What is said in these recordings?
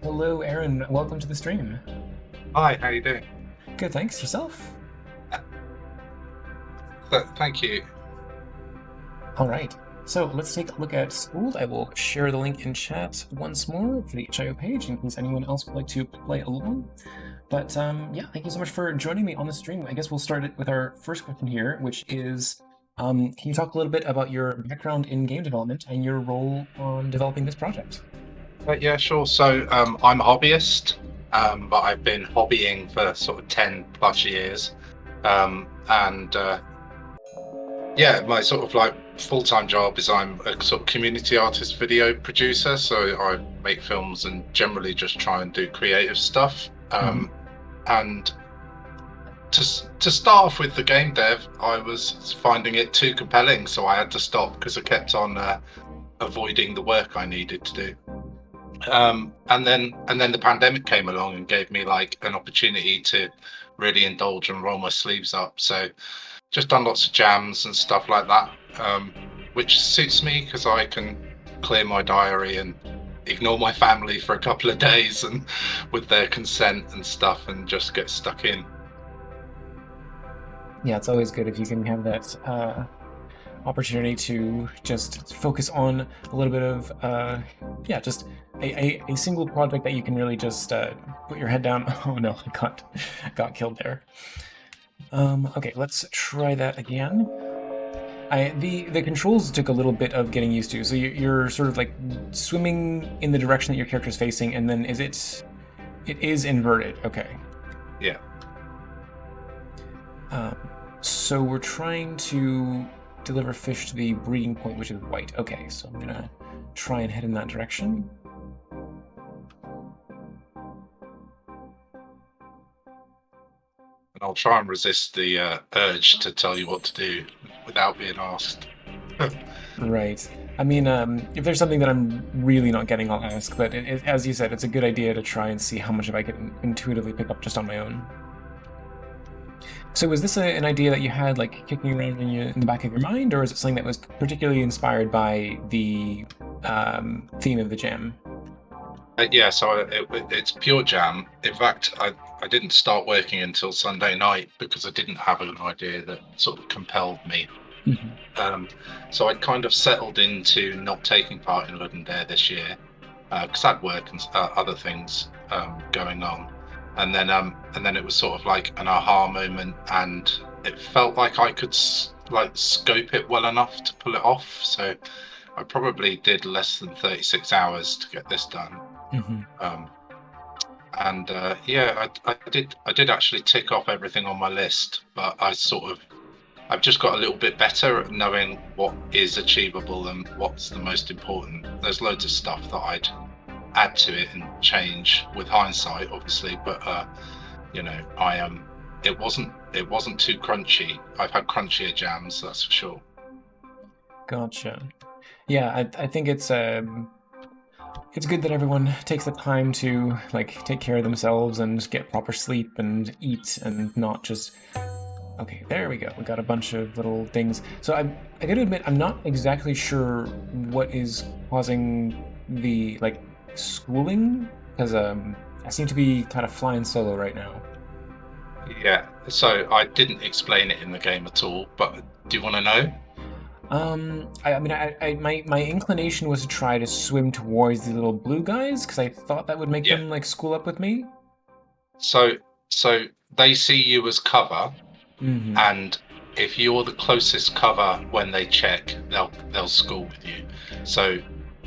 Hello, Aaron. Welcome to the stream. Hi, how you doing? Good, thanks. Yourself? Uh, Thank you. All right. So let's take a look at Schooled. I will share the link in chat once more for the HIO page in case anyone else would like to play along. But yeah, thank you so much for joining me on the stream. I guess we'll start it with our first question here, which is, can you talk a little bit about your background in game development and your role on developing this project? Yeah, sure. So I'm a hobbyist, but I've been hobbying for sort of 10 plus years. And yeah, my sort of like full-time job is I'm a sort of community artist video producer. So I make films and generally just try and do creative stuff. And to start off with the game dev, I was finding it too compelling. So I had to stop because I kept on avoiding the work I needed to do. And then the pandemic came along and gave me like an opportunity to really indulge and roll my sleeves up. So just done lots of jams and stuff like that, which suits me because I can clear my diary and ignore my family for a couple of days and with their consent and stuff and just get stuck in. Yeah, it's always good if you can have that opportunity to just focus on a little bit of yeah, just a single project that you can really just put your head down. Oh no, I got killed there. Okay, let's try that again. The controls took a little bit of getting used to. So you're sort of like swimming in the direction that your character is facing, and then it is inverted. Okay. Yeah. So we're trying to deliver fish to the breeding point, which is white. Okay, so I'm gonna try and head in that direction. And I'll try and resist the urge to tell you what to do without being asked. Right. I mean, if there's something that I'm really not getting, I'll ask. But as you said, it's a good idea to try and see how much of I can intuitively pick up just on my own. So was this an idea that you had like kicking around in the back of your mind, or is it something that was particularly inspired by the theme of the jam? Yeah, so it's pure jam. In fact, I didn't start working until Sunday night because I didn't have an idea that sort of compelled me. So I kind of settled into not taking part in London Dare this year because I'd work and other things going on, and then it was sort of like an aha moment, and it felt like I could like scope it well enough to pull it off. So I probably did less than 36 hours to get this done. And yeah, I did actually tick off everything on my list, but I've just got a little bit better at knowing what is achievable and what's the most important. There's loads of stuff that I'd add to it and change with hindsight, obviously, but you know, it wasn't too crunchy. I've had crunchier jams, that's for sure. Gotcha. Yeah, I think it's good that everyone takes the time to like take care of themselves and get proper sleep and eat and not just. Okay, there we go. We got a bunch of little things. So I gotta admit, I'm not exactly sure what is causing the like schooling, because I seem to be kind of flying solo right now. Yeah, so I didn't explain it in the game at all, but do you want to know? I mean, my inclination was to try to swim towards the little blue guys because I thought that would make Yeah. them like school up with me. So they see you as cover, and if you're the closest cover when they check, they'll school with you. So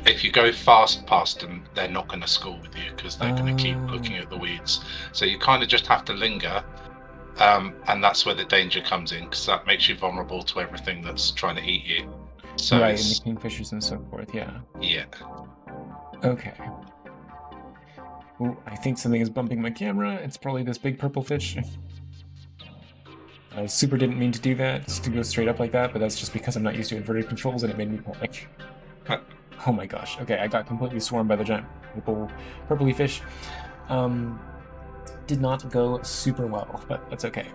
if you go fast past them, they're not going to school with you because they're going to keep looking at the weeds. So you kind of just have to linger, and that's where the danger comes in because that makes you vulnerable to everything that's trying to eat you. So right, and the kingfishers and so forth. Yeah. Yeah. Okay. Ooh, I think something is bumping my camera. It's probably this big purple fish. I super didn't mean to do that, just to go straight up like that, but that's just because I'm not used to inverted controls and it made me panic. Oh my gosh. Okay, I got completely swarmed by the giant purpley fish. Did not go super well, but that's okay.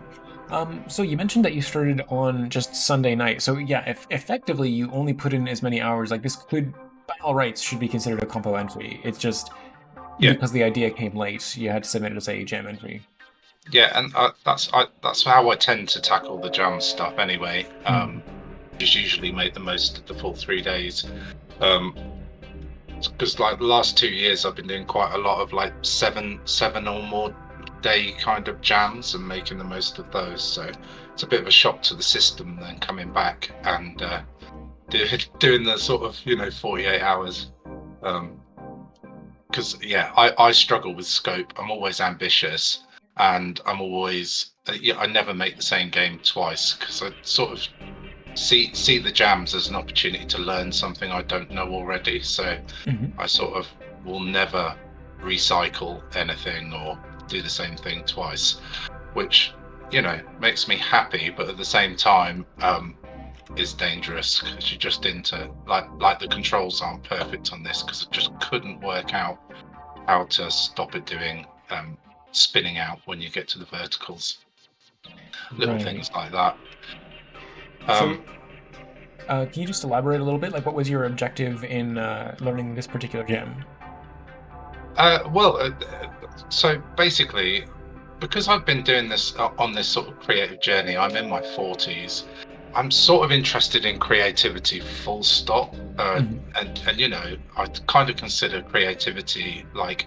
So you mentioned that you started on just Sunday night. So yeah, if effectively you only put in as many hours, like this could, by all rights, should be considered a compo entry. It's just Yeah, Because the idea came late, you had to submit it as a jam entry. yeah, and that's how I tend to tackle the jam stuff anyway. Is usually make the most of the full 3 days. Because like the last 2 years, I've been doing quite a lot of like seven or more day kind of jams and making the most of those. So it's a bit of a shock to the system then coming back and doing the sort of 48 hours. Because yeah, I struggle with scope. I'm always ambitious, and I'm always I never make the same game twice because I sort of see the jams as an opportunity to learn something I don't know already. So I sort of will never recycle anything or do the same thing twice, which makes me happy, but at the same time is dangerous because you're just into like the controls aren't perfect on this because I just couldn't work out how to stop it doing spinning out when you get to the verticals, little Right. things like that. So, um can you just elaborate a little bit? Like, what was your objective in learning this particular gem? well so basically, because I've been doing this on this sort of creative journey, I'm in my 40s. I'm sort of interested in creativity, full stop. And I kind of consider creativity like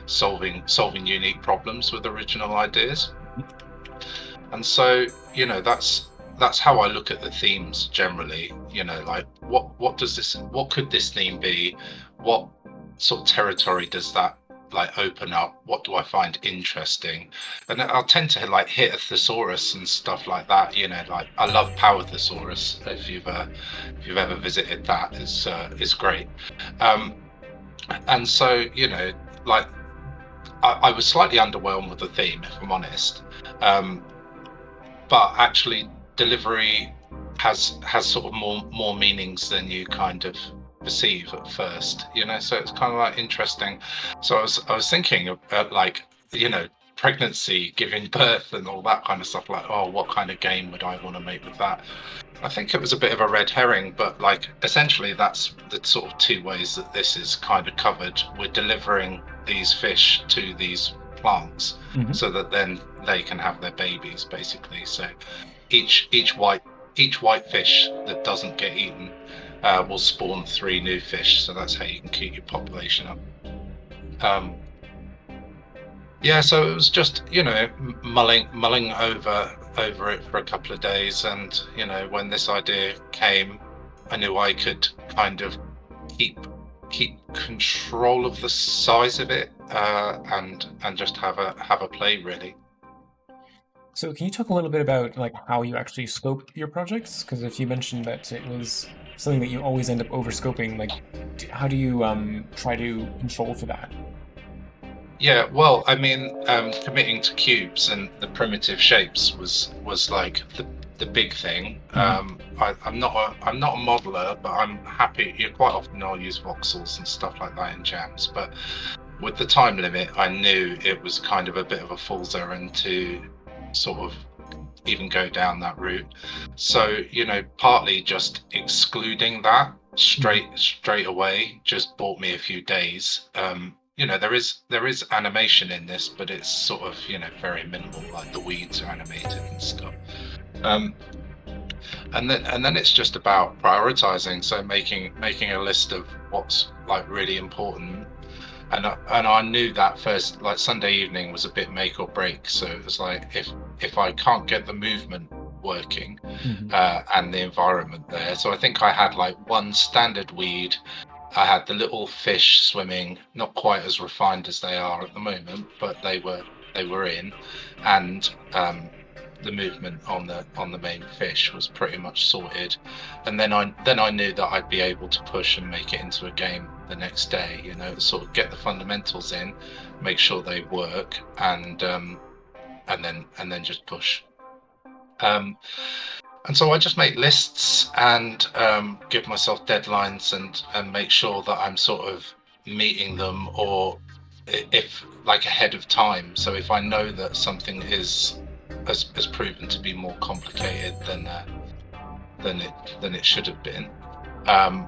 solving unique problems with original ideas. And so that's how I look at the themes generally. Like what could this theme be? What sort of territory does that like open up? What do I find interesting? And I'll tend to like hit a thesaurus and stuff like that. Like I love Power Thesaurus. If you've ever visited that, is great. um and so like I was slightly underwhelmed with the theme, if I'm honest. um but actually delivery has sort of more meanings than you kind of perceive at first, so it's kind of like interesting. So I was thinking of like pregnancy, giving birth and all that kind of stuff, like, oh, what kind of game would I want to make with that? I think it was a bit of a red herring, but like essentially that's the sort of two ways that this is kind of covered. We're delivering these fish to these plants so that then they can have their babies, basically. So each each white each white fish that doesn't get eaten will spawn 3 new fish. So that's how you can keep your population up. Um, yeah, so it was just mulling over it for a couple of days, and when this idea came, I knew I could kind of keep control of the size of it, and just have a play, really. So, can you talk a little bit about like how you actually scope your projects? Because if you mentioned that it was something that you always end up overscoping, like how do you try to control for that? Yeah, well, I mean, committing to cubes and the primitive shapes was like the big thing. I'm not a modeler, but I'm happy. Quite often I'll use voxels and stuff like that in jams, but with the time limit, I knew it was kind of a bit of a fool's errand to sort of even go down that route. So, partly just excluding that straight away just bought me a few days. There is animation in this, but it's sort of very minimal, like the weeds are animated and stuff. Um, and then it's just about prioritizing. So making a list of what's like really important. And I knew that first, like Sunday evening was a bit make or break. So it was like if I can't get the movement working and the environment there. So I think I had like one standard weed. I had the little fish swimming, not quite as refined as they are at the moment, but they were in, and the movement on the main fish was pretty much sorted. And then I knew that I'd be able to push and make it into a game the next day. Sort of get the fundamentals in, make sure they work, and then just push. Um, and so I just make lists and give myself deadlines and make sure that I'm sort of meeting them, or if like ahead of time. So if I know that something has proven to be more complicated than it should have been, um,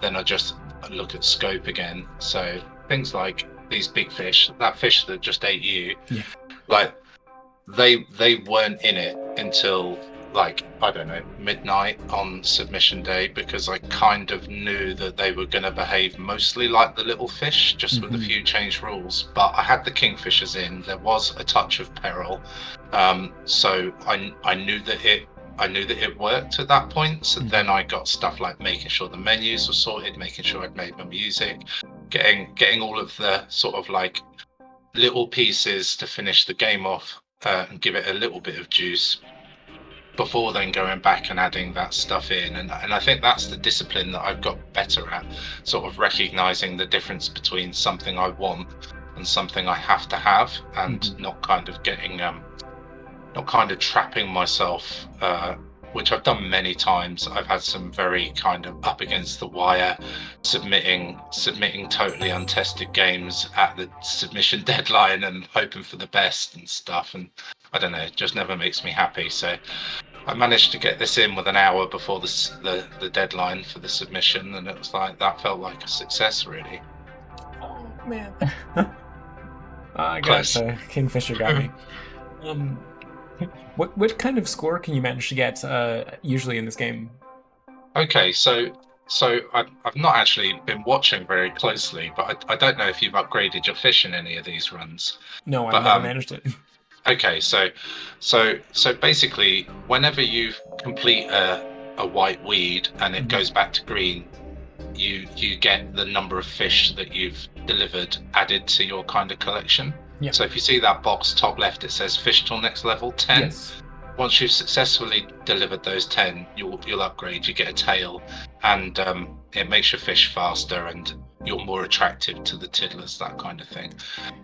then I just look at scope again. So things like these big fish, that fish that just ate you, Yeah. like they weren't in it until, like, I don't know, midnight on submission day, because I kind of knew that they were going to behave mostly like the little fish, just with a few changed rules. But I had the kingfishers in. There was a touch of peril, so I knew that it worked at that point. So then I got stuff like making sure the menus were sorted, making sure I'd made my music, getting all of the sort of like little pieces to finish the game off, and give it a little bit of juice before then going back and adding that stuff in. And I think that's the discipline that I've got better at, sort of recognizing the difference between something I want and something I have to have, and not kind of trapping myself, which I've done many times. I've had some very kind of up against the wire, submitting totally untested games at the submission deadline and hoping for the best and stuff. And I don't know, it just never makes me happy. So I managed to get this in with an hour before the deadline for the submission, and it was like, that felt like a success, really. Oh man. I got Close. Kingfisher got me. What kind of score can you manage to get usually in this game? Okay, so I've not actually been watching very closely, but I don't know if you've upgraded your fish in any of these runs. No, I've But never managed it. okay, so basically, whenever you complete a white weed and it goes back to green, you get the number of fish that you've delivered added to your kind of collection. Yeah. So if you see that box top left, it says fish till next level 10. Yes. Once you've successfully delivered those 10, you'll upgrade. You get a tail, and it makes your fish faster, and you're more attractive to the tiddlers, that kind of thing.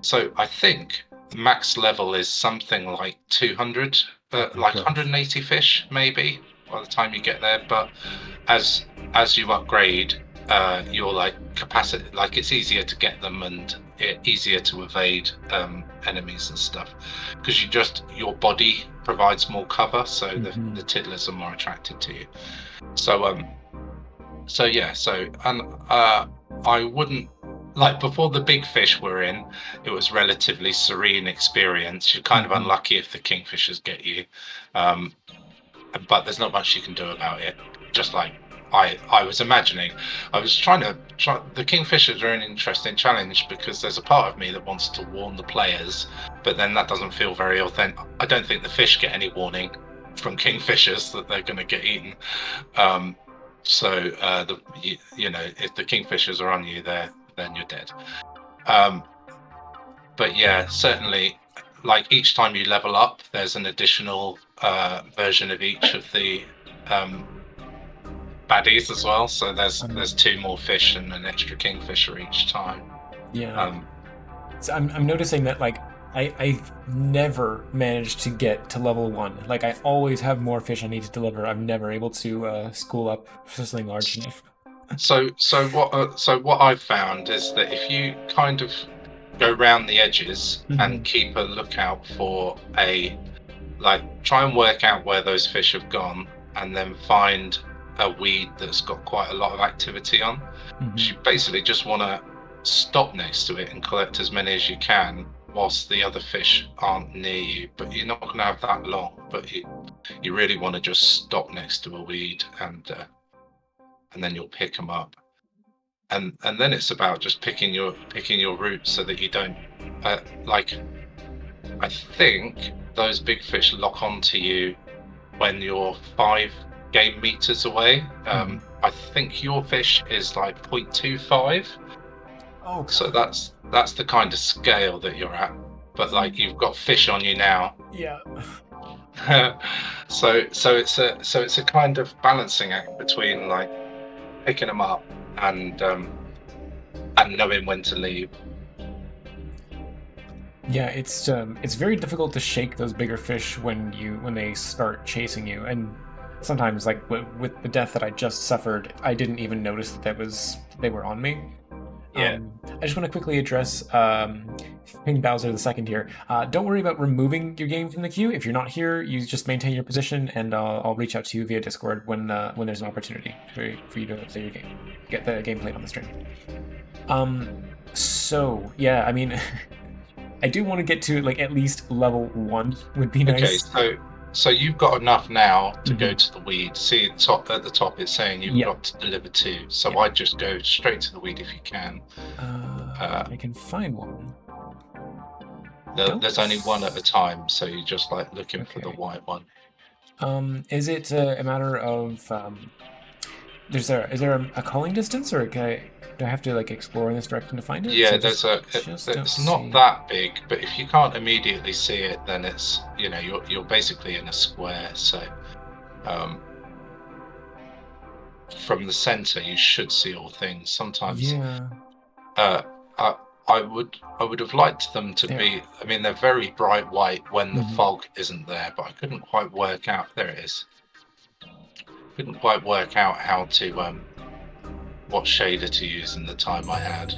So I think the max level is something like 200, like 180 fish maybe by the time you get there. But as you upgrade, your like capacity, like it's easier to get them and easier to evade enemies and stuff, because your body provides more cover, so the tiddlers are more attracted to you. So yeah, and I wouldn't, like, before the big fish were in, it was relatively serene experience. You're kind of unlucky if the kingfishers get you, but there's not much you can do about it. Just like I was imagining, I was trying the kingfishers are an interesting challenge, because there's a part of me that wants to warn the players, but then that doesn't feel very authentic. I don't think the fish get any warning from kingfishers that they're going to get eaten. So if the kingfishers are on you, then you're dead. But yeah, certainly, like, each time you level up, there's an additional version of each of the baddies as well. So there's 2 more fish and an extra kingfisher each time. Yeah. So I'm noticing that, like, I've never managed to get to level 1. Like, I always have more fish I need to deliver. I'm never able to school up for something large enough. So what I've found is that if you kind of go round the edges and keep a lookout for try and work out where those fish have gone, and then find a weed that's got quite a lot of activity on. You basically just want to stop next to it and collect as many as you can whilst the other fish aren't near you. But you're not going to have that long, but you really want to just stop next to a weed, and then you'll pick them up. And then it's about just picking your route, so that you don't I think those big fish lock onto you when you're 5 game meters away. I think your fish is like 0.25. Oh, so that's the kind of scale that you're at. But like, you've got fish on you now. yeah. So it's a kind of balancing act between, like, picking them up and knowing when to leave. Yeah, it's very difficult to shake those bigger fish when they start chasing you, and sometimes, like with the death that I just suffered, I didn't even notice that they were on me. Yeah. I just want to quickly address King Bowser II here. Don't worry about removing your game from the queue. If you're not here, you just maintain your position, and I'll reach out to you via Discord when there's an opportunity for you to play your game, get the game played on the stream. So So yeah, I mean, I do want to get to like at least level 1 would be Okay, nice. so you've got enough now to go Hmm. to the weed. See, at the top, it's saying you've Yeah, got to deliver 2. So yeah. I'd just go straight to the weed if you can. I can find one. Don't. There's only one at a time, so you're just like looking for the Okay. white one. Is it a matter of is there a calling distance, or do I have to like explore in this direction to find it? Because Yeah, I just don't it's not see. that big, but if you can't immediately see it, then it's, you're basically in a square. So um, from the center, you should see all things. Sometimes Yeah, uh, I, I would have liked them to there. be. I mean, they're very bright white when the Hmm. fog isn't there, but I couldn't quite work out. There it is. Couldn't quite work out how to what shader to use in the time I had.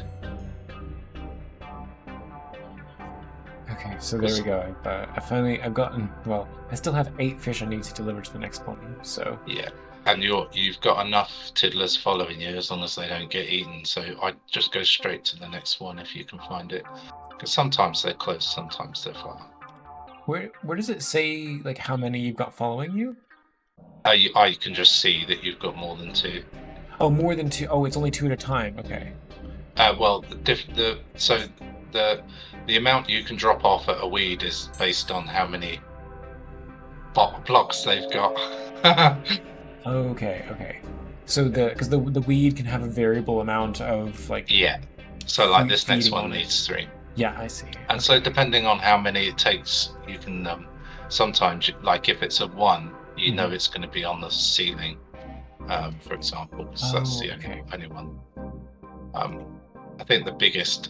Okay, so there we Because go. I've gotten, well, I still have 8 fish I need to deliver to the next one. So yeah, and you've got enough tiddlers following you as long as they don't get eaten. So I just go straight to the next one if you can find it, because sometimes they're close, sometimes they're far. where does it say like how many you've got following you? I can just see that you've got more than 2. Oh, more than 2. Oh, it's only 2 at a time. Okay. Well, the amount you can drop off at a weed is based on how many blocks they've got. Okay, okay. So because the weed can have a variable amount of like Yeah. So like this next feeding one on it. needs 3. Yeah, I see. And so Okay. depending on how many it takes, you can sometimes, like if it's a 1, Hmm. it's going to be on the ceiling, for example, because that's Oh, the only okay. only one. Um, I think the biggest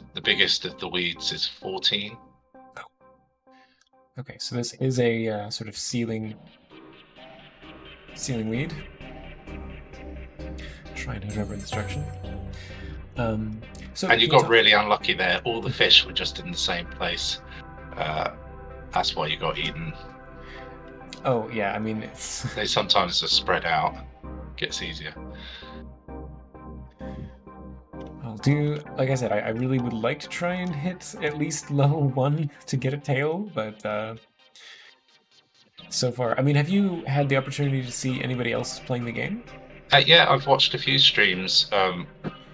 of the weeds is 14. Okay, so this is a sort of ceiling weed. Trying to remember the instruction. Um, so And you can you got talk? really unlucky there. All the fish were just in the same place. Uh, that's why you got eaten. Oh yeah, I mean it's. They sometimes just spread out. Gets easier. I'll do like I said. I really would like to try and hit at least level 1 to get a tail, but so far, I mean, have you had the opportunity to see anybody else playing the game? Yeah, I've watched a few streams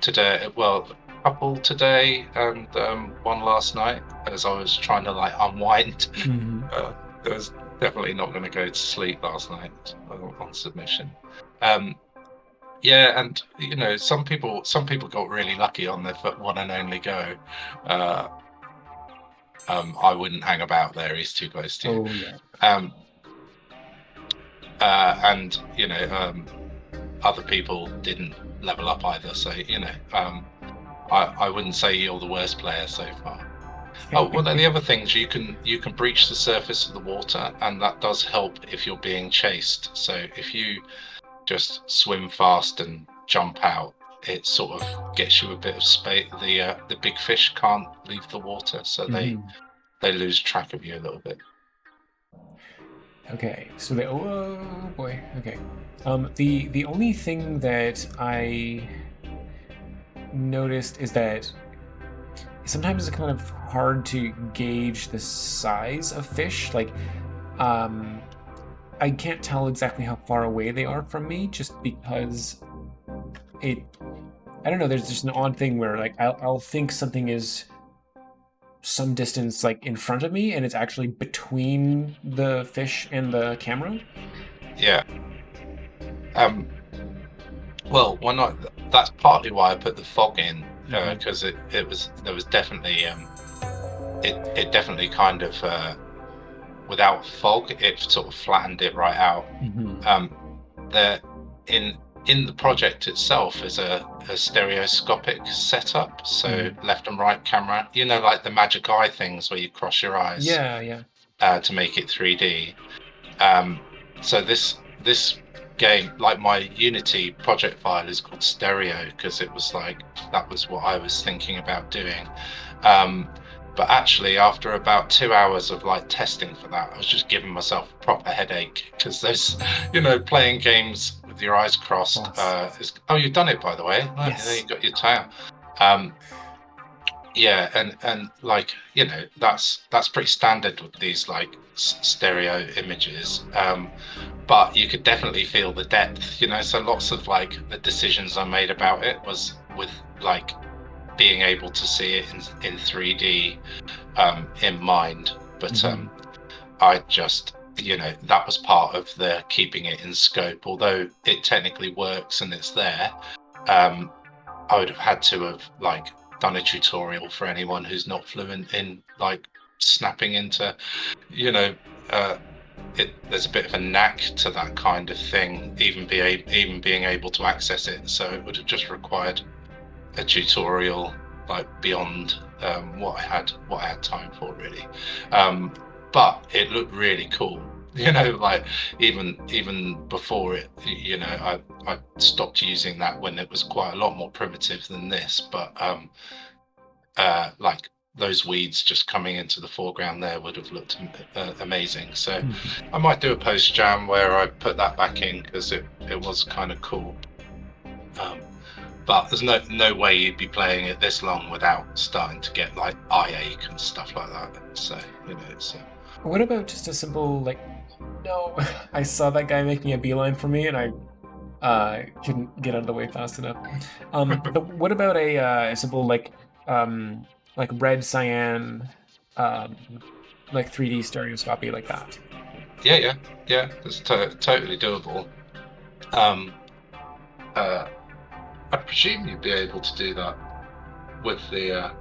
today. Well, a couple today and one last night as I was trying to like unwind. Hmm. I was definitely not going to go to sleep last night on submission. Um, yeah, and some people got really lucky on their one and only go. Uh, I wouldn't hang about there; he's too close to you. Oh yeah. Um, and other people didn't level up either. So I wouldn't say you're the worst player so far. Oh, well, then the other things you can breach the surface of the water, and that does help if you're being chased. So if you just swim fast and jump out, it sort of gets you a bit of space. The big fish can't leave the water, so they Hmm. they lose track of you a little bit. Okay, so oh boy. Okay. The only thing that I noticed is that sometimes it's kind of hard to gauge the size of fish. Like, um, I can't tell exactly how far away they are from me, just because it. I don't know. There's just an odd thing where like I'll think something is some distance like in front of me, and it's actually between the fish and the camera. Yeah. Um, well, why not? That's partly why I put the fog in, Hmm. because there was definitely it definitely kind of without fog it sort of flattened it right out. Hmm. Um, there in the project itself is a stereoscopic setup, so Hmm. left and right camera. Like the magic eye things where you cross your eyes Yeah, yeah. to make it 3D. Um, so this game, like my Unity project file, is called Stereo because it was like that was what I was thinking about doing. Um, but actually, after about 2 hours of like testing for that, I was just giving myself a proper headache because there's, playing games with your eyes crossed. Boss. Oh, you've done it by the way. Right, there you Yes. got your tail. Um, Yeah, and like, that's pretty standard with these like stereo images. But you could definitely feel the depth, so lots of like the decisions I made about it was with like being able to see it in 3D in mind. But I just, that was part of the keeping it in scope. Although it technically works and it's there, um, I would have had to have like done a tutorial for anyone who's not fluent in like snapping into, you know, uh, there's a bit of a knack to that kind of thing, even being able to access it. So it would have just required a tutorial like beyond what I had time for really. But it looked really cool. Like even before it, I stopped using that when it was quite a lot more primitive than this. But like those weeds just coming into the foreground there would have looked amazing. So I might do a post jam where I put that back in because it was kind of cool. But there's no way you'd be playing it this long without starting to get like eye ache and stuff like that. So it's What about just a simple like, no, I saw that guy making a beeline for me, and I couldn't get out of the way fast enough. But what about a simple like red cyan, um, like 3D stereoscopy like that? yeah, it's totally doable. Um, uh, I presume you'd be able to do that with the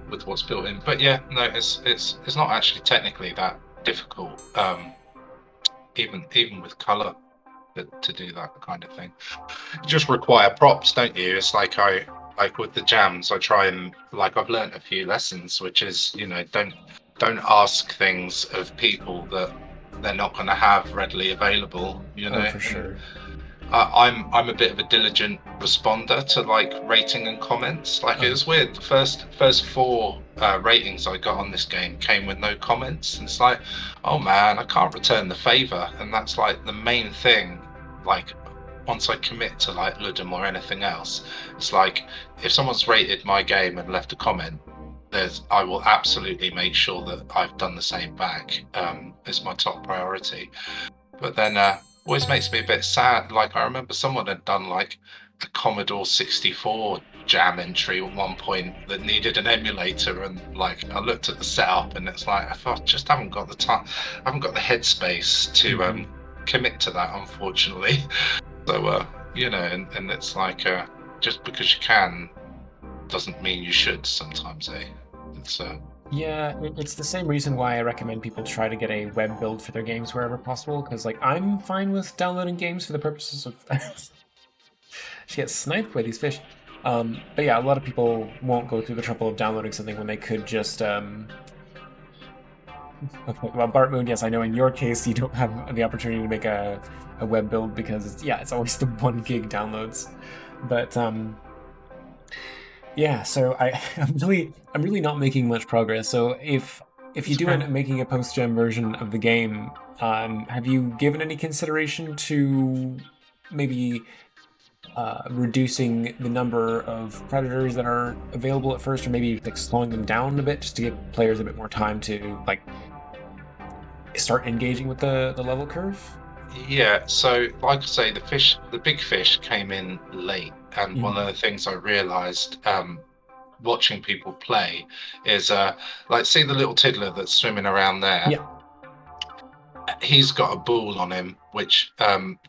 with what's built in. But yeah, no, it's not actually technically that difficult. Even with color to do that kind of thing. You just require props, don't you? It's like with the jams, I try and like I've learned a few lessons, which is don't ask things of people that they're not going to have readily available, Oh, for and sure. I'm a bit of a diligent responder to like rating and comments. Like it Oh, was weird. The first four ratings I got on this game came with no comments, and it's like, oh man, I can't return the favor, and that's like the main thing. Like once I commit to like Ludum or anything else, it's like if someone's rated my game and left a comment, I will absolutely make sure that I've done the same back. It's my top priority. But then always makes me a bit sad. Like I remember someone had done like a Commodore 64 jam entry at one point that needed an emulator, and like I looked at the setup and it's like I thought just haven't got the time, I haven't got the headspace to commit to that, unfortunately. So and it's like just because you can doesn't mean you should sometimes, eh? It's yeah, it's the same reason why I recommend people try to get a web build for their games wherever possible. Because like I'm fine with downloading games for the purposes of she gets sniped by these fish. But yeah, a lot of people won't go through the trouble of downloading something when they could just. Okay, well, Bart Moon, yes, I know in your case you don't have the opportunity to make a web build because yeah, it's always the 1 gig downloads. But yeah, so I'm really not making much progress. So if you it's do okay. end up making a post gem version of the game, have you given any consideration to maybe reducing the number of predators that are available at first, or maybe like slowing them down a bit just to give players a bit more time to like start engaging with the level curve? Yeah, so like I say, the big fish came in late, and one of the things I realized watching people play is like see the little tiddler that's swimming around there. Yeah. He's got a ball on him which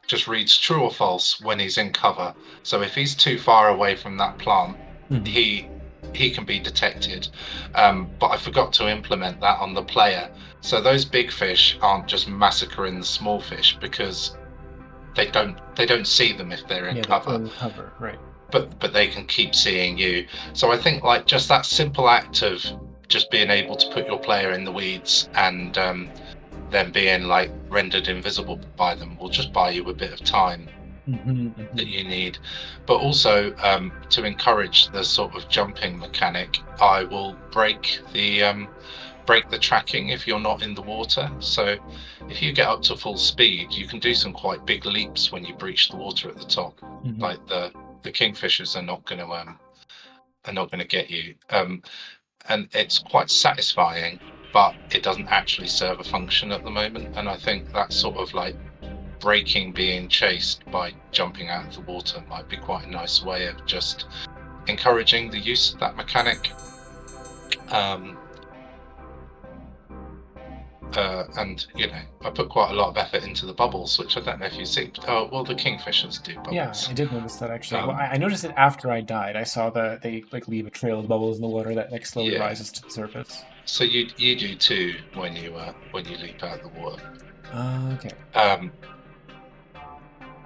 just reads true or false when he's in cover. So if he's too far away from that plant, Mhm. he can be detected. But I forgot to implement that on the player. So those big fish aren't just massacring the small fish because they don't see them if they're in Yeah, they're cover, in cover, right? but they can keep seeing you. So I think like just that simple act of just being able to put your player in the weeds and them being like rendered invisible by them will just buy you a bit of time that Hmm. you need. But also to encourage the sort of jumping mechanic, I will break the tracking if you're not in the water. So if you get up to full speed, you can do some quite big leaps when you breach the water at the top. Hmm. Like the kingfishers are not going to get you. and it's quite satisfying, but it doesn't actually serve a function at the moment. And I think that's sort of like breaking being chased by jumping out of the water might be quite a nice way of just encouraging the use of that mechanic. And I put quite a lot of effort into the bubbles, which I don't know if you see. Oh well, the kingfishers do Yeah, bubbles. I did notice that actually. Well, Um, I noticed it after I died. I saw they like leave a trail of bubbles in the water that like slowly yeah, rises to the surface. so you do too when you leap out of the water. Okay. Um,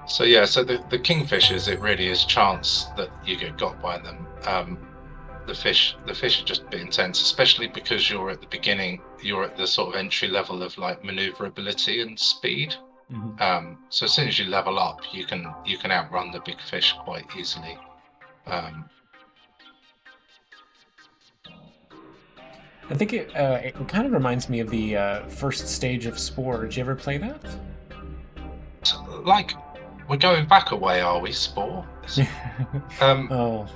so yeah, so the kingfishers, it really is chance that you get got by them. The fish are just a bit intense, especially because you're at the beginning. You're at the sort of entry level of like maneuverability and speed. Hmm. So as soon as you level up, you can outrun the big fish quite easily. Um, I think it kind of reminds me of the first stage of Spore. Did you ever play that? like we're going back a way, are we, Spore? Um, Oh,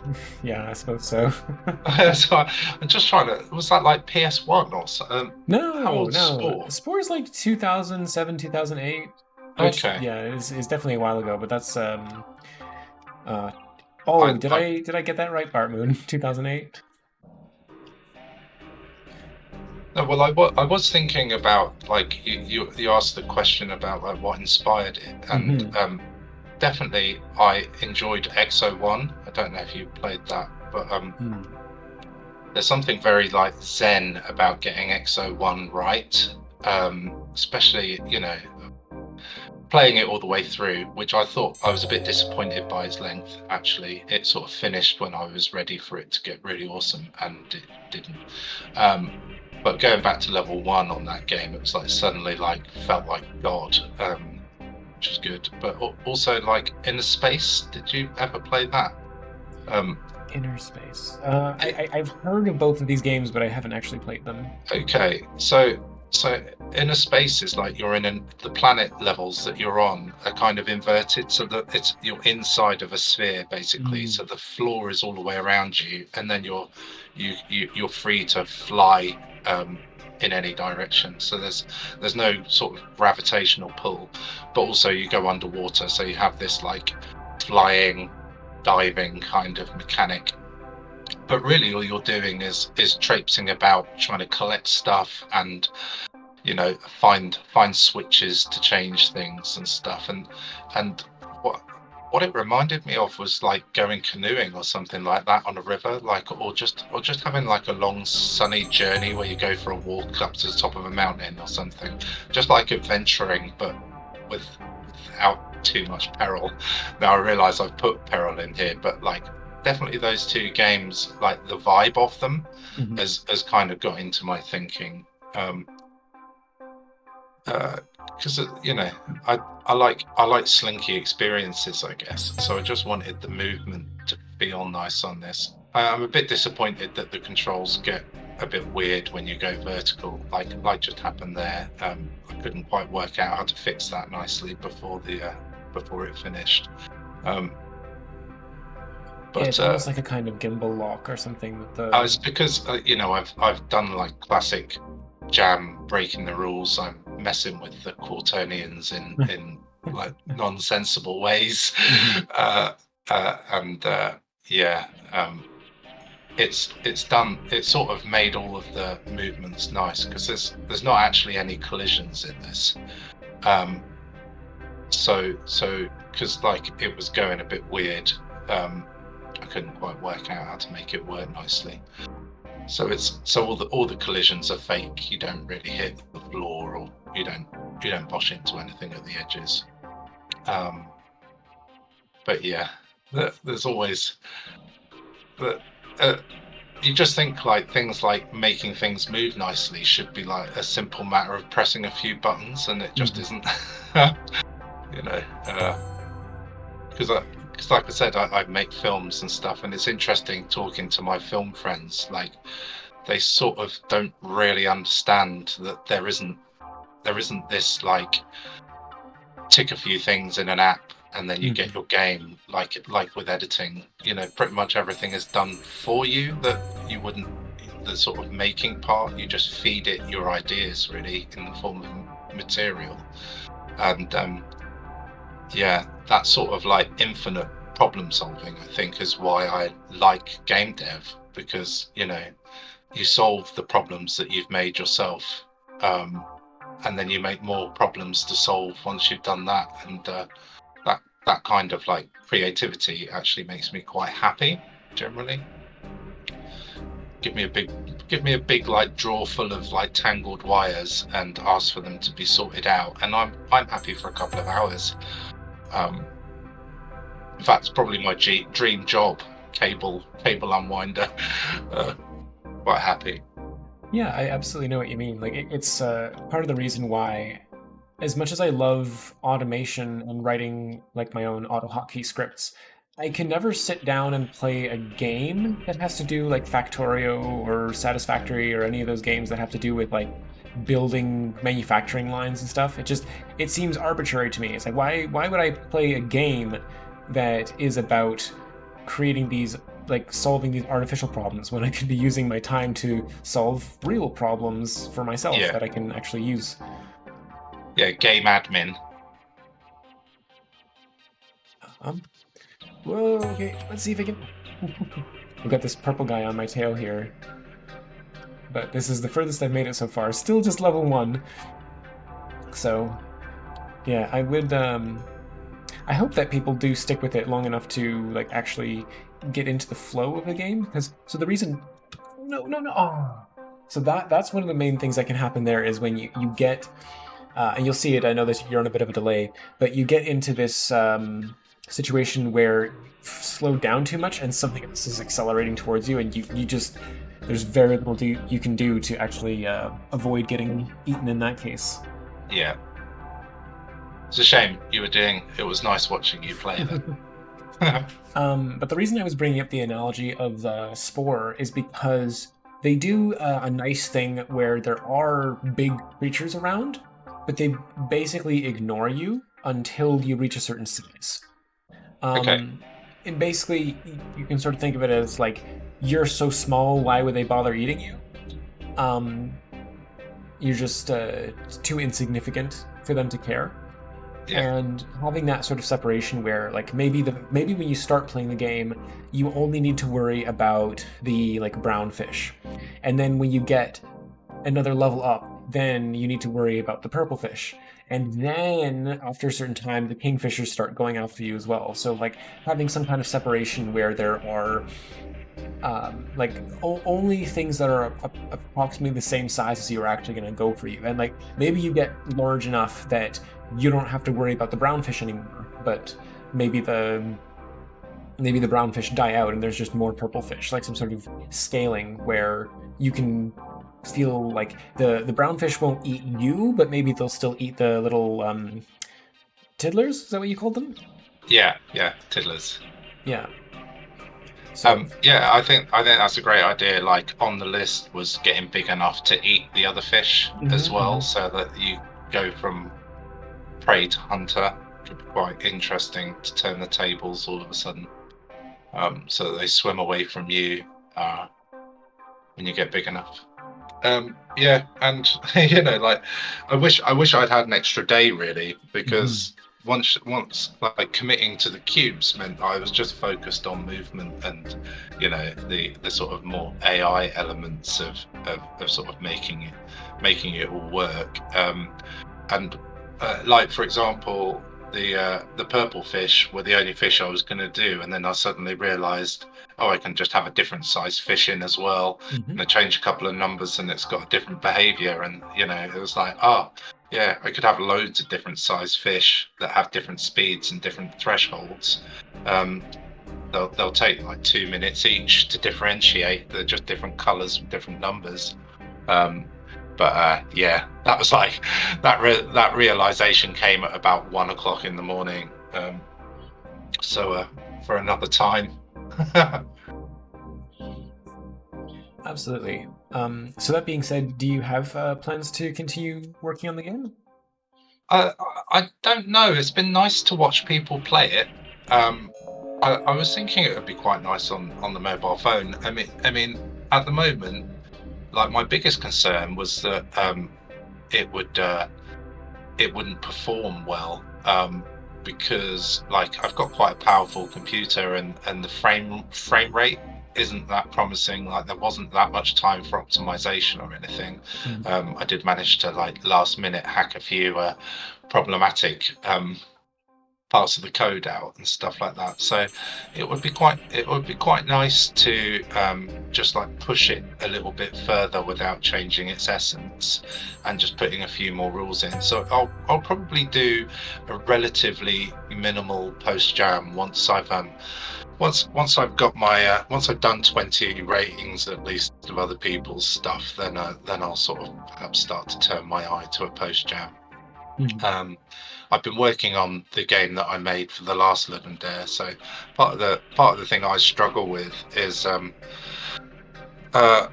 yeah, I suppose so. so I'm just trying to. Was that like PS1 or so? How No, old's no. Spore? Spore is like 2007, 2008, which Okay, yeah, is definitely a while ago, but that's uh oh, I, did I I get that right, Bart Moon? 2008? no, well, I was thinking about like you asked the question about like what inspired it, and Mm-hmm. definitely I enjoyed XO1. I don't know if you played that, but Hmm. there's something very like zen about getting XO1 right, especially playing it all the way through, which I thought I was a bit disappointed by its length. Actually, it sort of finished when I was ready for it to get really awesome, and it didn't. Um, but going back to level 1 on that game, it was like suddenly like felt like God, which was good. But also like Inner Space. Did you ever play that? Um, Inner Space. it, I've heard of both of these games, but I haven't actually played them. Okay, so inner space is like you're the planet levels that you're on are kind of inverted, so that you're inside of a sphere basically. Mm. So the floor is all the way around you, and then you're free to fly in any direction. So there's no sort of gravitational pull, but also you go underwater, so you have this like flying, diving kind of mechanic, but really all you're doing is traipsing about trying to collect stuff and find switches to change things and stuff. And what it reminded me of was like going canoeing or something like that on a river, like or just having like a long sunny journey where you go for a walk up to the top of a mountain or something, just like adventuring but without too much peril. Now I realize I've put peril in here, but like definitely those two games, like the vibe of them Mhm. has kind of got into my thinking. um because I like slinky experiences, I guess. So I just wanted the movement to feel nice on this. I'm a bit disappointed that the controls get a bit weird when you go vertical, like just happened there. I couldn't quite work out how to fix that nicely before it finished. Um, Yeah, but it's almost like a kind of gimbal lock or something with the. it's because I've done like classic jam breaking the rules. I'm messing with the Quaternions in like nonsensible ways, Mhm. uh, and yeah, it's done. It's sort of made all of the movements nice because there's not actually any collisions in this. Um, so because like it was going a bit weird, I couldn't quite work out how to make it work nicely. So all the collisions are fake. You don't really hit the floor, or you don't bosh into anything at the edges. Um, but yeah, there's always the. You just think like things like making things move nicely should be like a simple matter of pressing a few buttons, and it just Mhm. isn't. you know, because like I said, I make films and stuff, and it's interesting talking to my film friends. Like they sort of don't really understand that there isn't this like tick a few things in an app and then you get Mhm. your game, like with editing. Pretty much everything is done for you that you wouldn't. the sort of making part. You just feed it your ideas really in the form of material, and yeah, that sort of like infinite problem solving, I think, is why I like game dev, because you solve the problems that you've made yourself, and then you make more problems to solve once you've done that, and that kind of like creativity actually makes me quite happy generally. Give me a big like drawer full of like tangled wires and ask for them to be sorted out, and I'm happy for a couple of hours. In fact, it's probably my dream job, cable unwinder. uh, Quite happy. Yeah, I absolutely know what you mean. Like it's part of the reason why, as much as I love automation and writing like my own auto hotkey scripts, I can never sit down and play a game that has to do like Factorio or Satisfactory or any of those games that have to do with like building manufacturing lines and stuff. It seems arbitrary to me. It's like why would I play a game that is about creating these like solving these artificial problems when I could be using my time to solve real problems for myself Yeah, that I can actually use. yeah, game admin. Um, Whoa, okay, let's see if I can. We've got this purple guy on my tail here. But this is the furthest I've made it so far. Still just level 1. So, yeah, I hope that people do stick with it long enough to, like, actually get into the flow of the game. Because, so the reason. No, no, no. Oh. So that's one of the main things that can happen there is when you get. And you'll see it, I know that you're on a bit of a delay, but you get into this situation where you slow down too much and something else is accelerating towards you, and you just there's very little you can do to actually avoid getting eaten in that case. Yeah, it's a shame you were doing. It was nice watching you play that. But the reason I was bringing up the analogy of the spore is because they do a nice thing where there are big creatures around, but they basically ignore you until you reach a certain size. Okay. And basically, you can sort of think of it as like, you're so small, why would they bother eating you? Um, you're just too insignificant for them to care. Yeah. And having that sort of separation where like maybe when you start playing the game, you only need to worry about the like brown fish. And then when you get another level up, then you need to worry about the purple fish. And then after a certain time, the kingfishers start going after you as well. So like having some kind of separation where there are like only things that are approximately the same size as you are actually going to go for you. And like maybe you get large enough that you don't have to worry about the brown fish anymore, but maybe the brown fish die out and there's just more purple fish, like some sort of scaling where you can feel like the brown fish won't eat you, but maybe they'll still eat the little tiddlers. Is that what you called them? Yeah, tiddlers. Yeah. So Yeah, I think that's a great idea. Like on the list was getting big enough to eat the other fish as well, so that you go from prey to hunter. Could be quite interesting to turn the tables all of a sudden, so that they swim away from you when you get big enough. Yeah, and like I wish I'd had an extra day really, because once like committing to the cubes meant I was just focused on movement and the sort of more AI elements of sort of making it all work. And like for example, the purple fish were the only fish I was going to do, and then I suddenly realised, oh, I can just have a different size fish in as well, and I change a couple of numbers, and it's got a different behaviour, and it was like, oh, yeah, I could have loads of different size fish that have different speeds and different thresholds. They'll take like 2 minutes each to differentiate. They're just different colours with different numbers. But yeah, that was like that realization came at about 1 o'clock in the morning. So for another time. absolutely. So that being said, do you have plans to continue working on the game? I don't know. It's been nice to watch people play it. I was thinking it would be quite nice on the mobile phone. I mean, at the moment, like my biggest concern was that it would it wouldn't perform well, because like I've got quite a powerful computer, and the frame rate isn't that promising. Like there wasn't that much time for optimization or anything. I did manage to like last minute hack a few problematic parts of the code out and stuff like that. So it would be quite nice to just like push it a little bit further without changing its essence, and just putting a few more rules in. So I'll probably do a relatively minimal post jam once I've got my once I've done 20 ratings at least of other people's stuff, then I'll sort of perhaps start to turn my eye to a post jam. Um, I've been working on the game that I made for the last Live and Dare. So part of the thing I struggle with is uh,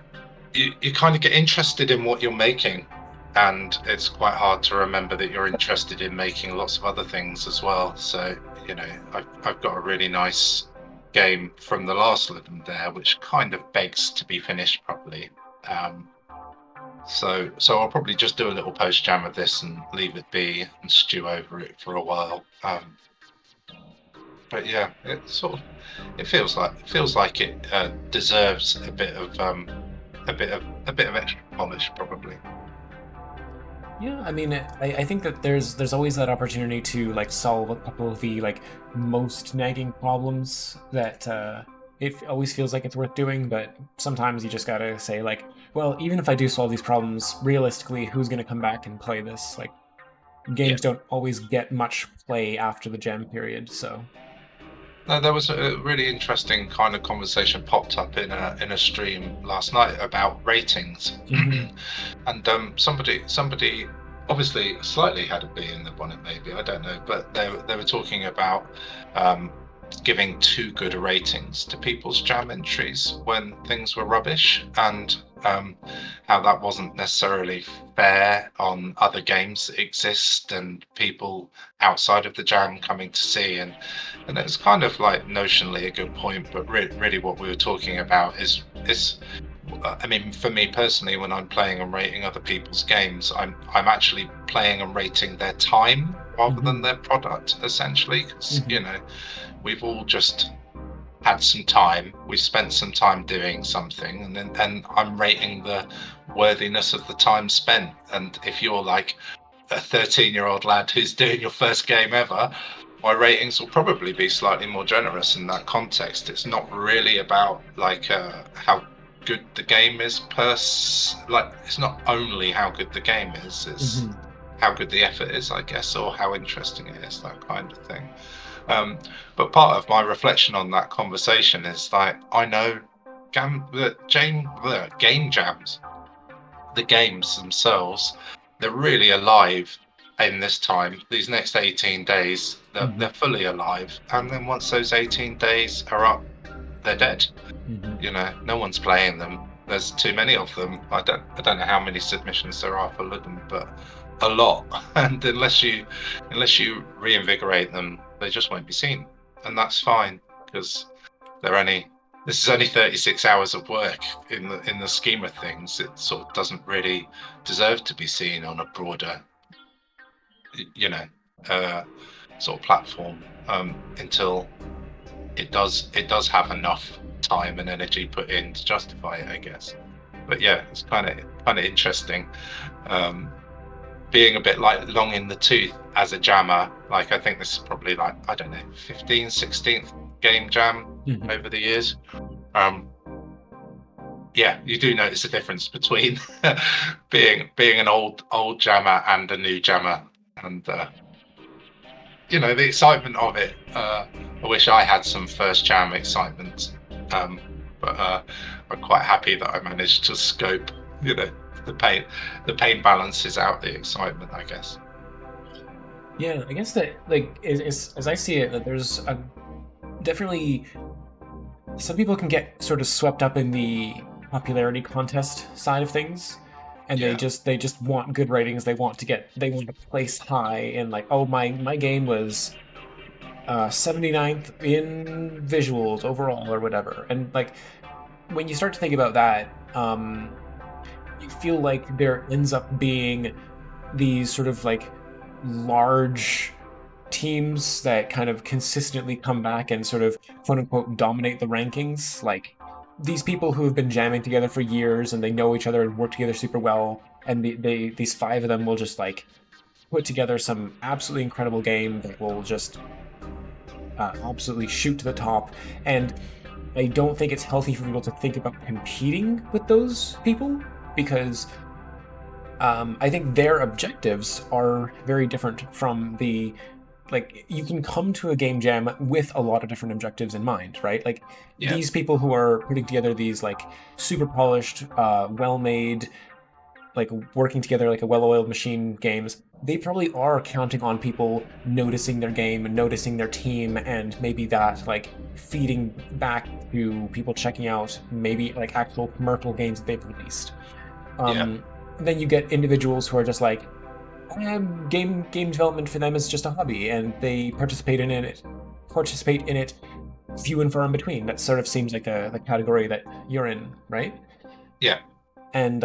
you kind of get interested in what you're making, and it's quite hard to remember that you're interested in making lots of other things as well. So you know, I've got a really nice game from the last Live and Dare, which kind of begs to be finished properly. Um, so I'll probably just do a little post jam of this and leave it be and stew over it for a while. But yeah, it sort of it feels like it deserves a bit of extra polish probably. Yeah, I mean, I think that there's always that opportunity to like solve a couple of the like most nagging problems that it always feels like it's worth doing, but sometimes you just gotta say like, well, even if I do solve these problems, realistically, who's gonna come back and play this? Like, Yeah. games don't always get much play after the gem period, so. No, there was a really interesting kind of conversation popped up in a stream last night about ratings, Hmm. and somebody obviously slightly had a bee in the bonnet, maybe I don't know, but they were talking about um, giving too good ratings to people's jam entries when things were rubbish, and how that wasn't necessarily fair on other games that exist and people outside of the jam coming to see. And it's kind of like notionally a good point, but really what we were talking about is I mean, for me personally, when I'm playing and rating other people's games, I'm actually playing and rating their time rather than Hmm. their product, essentially. Because Hmm. you know, we've all just had some time, we've spent some time doing something, and I'm rating the worthiness of the time spent. And if you're like a 13-year-old lad who's doing your first game ever, my ratings will probably be slightly more generous in that context. It's not really about like how good the game is like it's not only how good the game is, it's Hmm. how good the effort is, I guess, or how interesting it is, that kind of thing. um, but part of my reflection on that conversation is like I know the game jams, the games themselves, they're really alive in this time. These next 18 days, Hmm. they're fully alive. And then once those 18 days are up, they're dead. Hmm. You know, no one's playing them. There's too many of them. I don't know how many submissions there are for Ludden, but a lot. And unless you reinvigorate them, they just won't be seen. And that's fine, because they're only this is only 36 hours of work in the scheme of things. It sort of doesn't really deserve to be seen on a broader, you know, uh, sort of platform, until it does have enough time and energy put in to justify it, I guess. But yeah, it's kind of interesting, um, being a bit like long in the tooth as a jammer. Like I think this is probably like, I don't know, 15th, 16th game jam Hmm. over the years. Um, yeah, you do notice a difference between being an old jammer and a new jammer, and you know, the excitement of it. I wish I had some first jam excitement, um, but I'm quite happy that I managed to scope. You know, the pain the pain balances out the excitement, I guess. Yeah, I guess that like as I see it, that there's a definitely some people can get sort of swept up in the popularity contest side of things, and Yeah, they just want good ratings. They want to place high, and like, oh, my game was 79th in visuals overall or whatever. And like when you start to think about that, I feel like there ends up being these sort of like large teams that kind of consistently come back and sort of quote unquote dominate the rankings. Like these people who have been jamming together for years and they know each other and work together super well, and these five of them will just like put together some absolutely incredible game that will just absolutely shoot to the top. And I don't think it's healthy for people to think about competing with those people because I think their objectives are very different from the like you can come to a game jam with a lot of different objectives in mind, right? Like Yeah, these people who are putting together these like super polished, well-made, like working together like a well-oiled machine games, they probably are counting on people noticing their game and noticing their team and maybe that like feeding back to people checking out maybe like actual commercial games that they've released. yeah, Um, then you get individuals who are just like, game development for them is just a hobby, and they participate in it few and far in between. That sort of seems like the category that you're in, right? yeah, And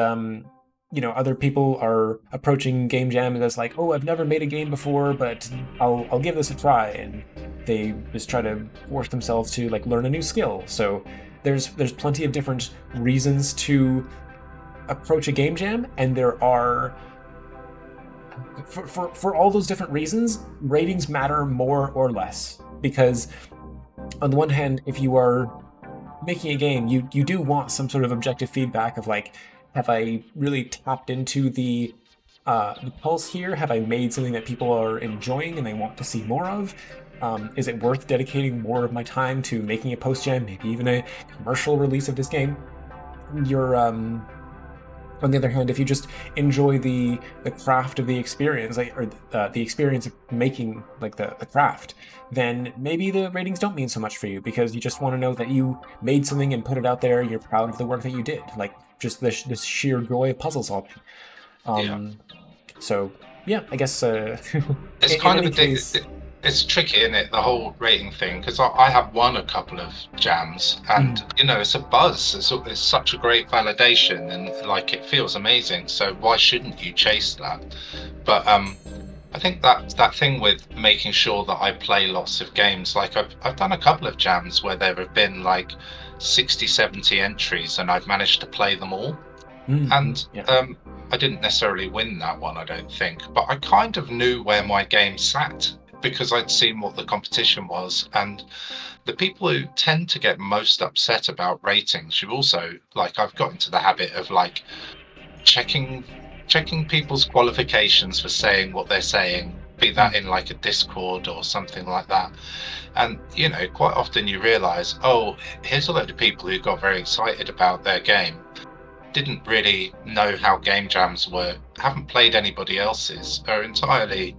other people are approaching game jams as like, oh, I've never made a game before, but I'll give this a try, and they just try to force themselves to like learn a new skill. So there's plenty of different reasons to approach a game jam, and there are for all those different reasons, ratings matter more or less. Because on the one hand, if you are making a game, you do want some sort of objective feedback of like, have I really tapped into the pulse here? Have I made something that people are enjoying and they want to see more of? Is it worth dedicating more of my time to making a post jam, maybe even a commercial release of this game? You're On the other hand, if you just enjoy the craft of the experience, like, or the experience of making like the craft, then maybe the ratings don't mean so much for you because you just want to know that you made something and put it out there. You're proud of the work that you did, like just this sheer joy of puzzle solving. yeah. Um, so yeah, I guess It's in kind of any case. it's tricky, isn't it? The whole rating thing, because I have won a couple of jams, and Mm, it's a buzz. It's such a great validation, and like it feels amazing. So why shouldn't you chase that? But I think that thing with making sure that I play lots of games, like I've done a couple of jams where there have been like 60, 70 entries, and I've managed to play them all. And yeah. I didn't necessarily win that one, I don't think, but I kind of knew where my game sat because I'd seen what the competition was. And the people who tend to get most upset about ratings, you also like, I've got into the habit of like checking people's qualifications for saying what they're saying, be that Mm, in like a Discord or something like that. And quite often you realize, oh, here's a load of people who got very excited about their game, didn't really know how game jams work, haven't played anybody else's, are entirely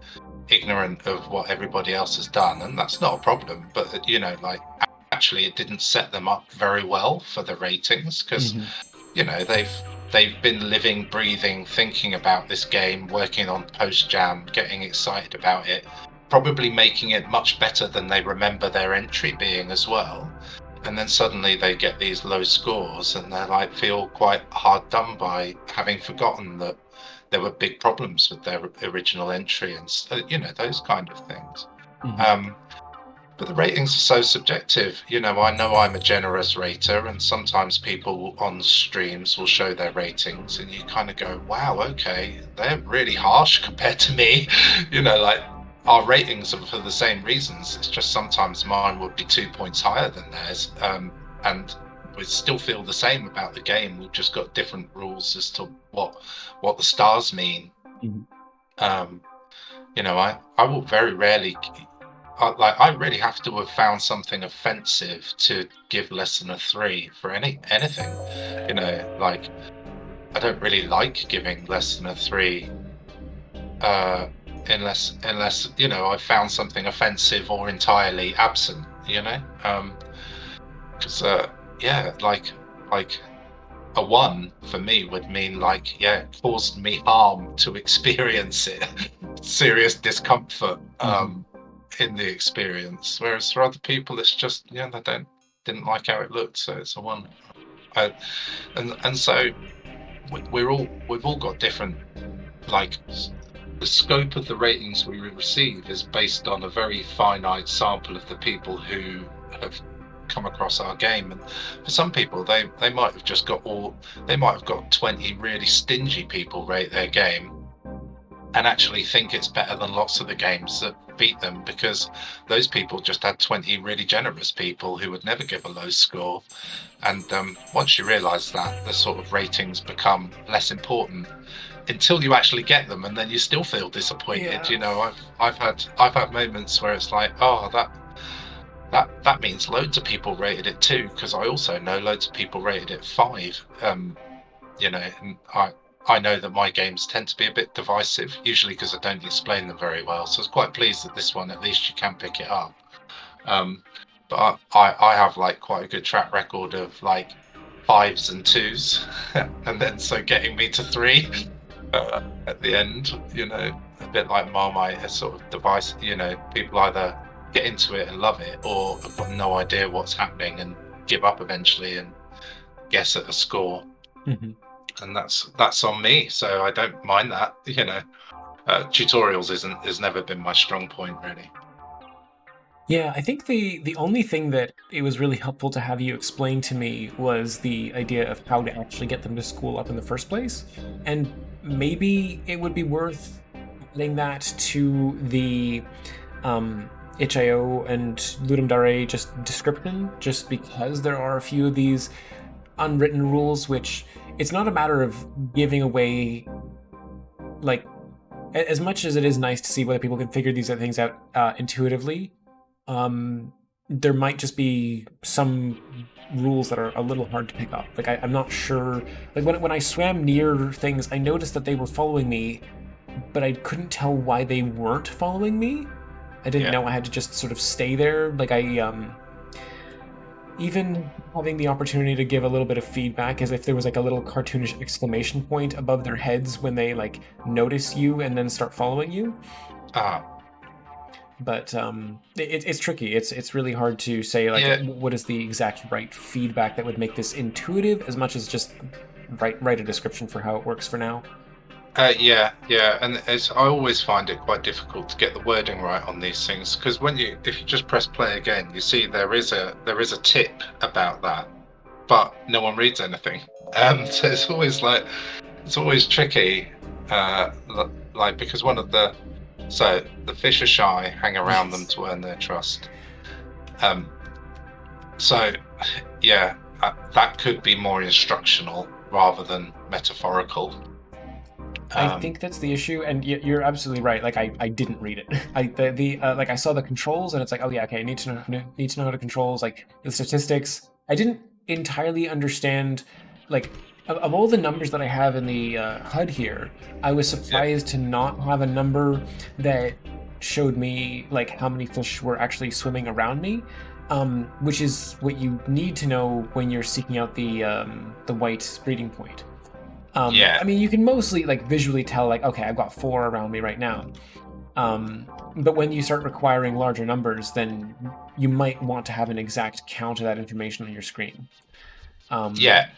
ignorant of what everybody else has done, and that's not a problem. But like actually, it didn't set them up very well for the ratings because mhm, they've been living, breathing, thinking about this game, working on post jam, getting excited about it, probably making it much better than they remember their entry being as well. And then suddenly they get these low scores and they're like feel quite hard done by having forgotten that there were big problems with their original entry and those kind of things. mhm, Um, but the ratings are so subjective. I know I'm a generous rater, and sometimes people on streams will show their ratings, and you kind of go, wow, okay, they're really harsh compared to me. Like our ratings are for the same reasons. It's just sometimes mine would be 2 points higher than theirs. And we still feel the same about the game. We've just got different rules as to what the stars mean. mhm, Um, I will very rarely like I really have to have found something offensive to give less than a 3 for anything. Like I don't really like giving less than a 3 uh unless I found something offensive or entirely absent, because yeah, like a 1 for me would mean like, yeah, it caused me harm to experience it, serious discomfort mhm, in the experience. Whereas for other people, it's just, they didn't like how it looked, so it's a 1. I, and so we've all got different, like, the scope of the ratings we receive is based on a very finite sample of the people who have come across our game. And for some people, they might have just got they might have got 20 really stingy people rate their game and actually think it's better than lots of the games that beat them, because those people just had 20 really generous people who would never give a low score. And once you realize that, the sort of ratings become less important until you actually get them, and then you still feel disappointed. Yeah. You know, I've had moments where it's like, oh, that means loads of people rated it too, because I also know loads of people rated it 5. You know, and I know that my games tend to be a bit divisive, usually because I don't explain them very well. So I was quite pleased that this one, at least you can pick it up. Um, but I have like quite a good track record of like 5s and 2s, and then so getting me to 3 at the end. You know, a bit like Marmite, a sort of device. You know, people either get into it and love it, or have got no idea what's happening and give up eventually and guess at a score. Mm-hmm. And that's on me, so I don't mind that. You know, tutorials has never been my strong point, really. Yeah, I think the only thing that it was really helpful to have you explain to me was the idea of how to actually get them to school up in the first place. And maybe it would be worth adding that to the HIO and Ludum Dare just description, just because there are a few of these unwritten rules, which it's not a matter of giving away, like, as much as it is nice to see whether people can figure these things out intuitively. There might just be some rules that are a little hard to pick up. Like I'm not sure. Like when I swam near things, I noticed that they were following me, but I couldn't tell why they weren't following me. I didn't know I had to just sort of stay there. Like even having the opportunity to give a little bit of feedback, as if there was like a little cartoonish exclamation point above their heads when they like notice you and then start following you. But it's tricky. It's really hard to say like what is the exact right feedback that would make this intuitive, as much as just write a description for how it works for now. Yeah, and I always find it quite difficult to get the wording right on these things, because if you just press play again, you see there is a tip about that, but no one reads anything. So it's always tricky, like, because the fish are shy, hang around them to earn their trust. So yeah, that could be more instructional rather than metaphorical. I think that's the issue, and you're absolutely right. Like I didn't read it. Like I saw the controls, and it's like, oh yeah, okay, I need to know how to controls, like the statistics. I didn't entirely understand, like of all the numbers that I have in the HUD here, I was surprised to not have a number that showed me like how many fish were actually swimming around me, which is what you need to know when you're seeking out the white breeding point. I mean, you can mostly like visually tell, like, okay, I've got 4 around me right now. But when you start requiring larger numbers, then you might want to have an exact count of that information on your screen. Yeah,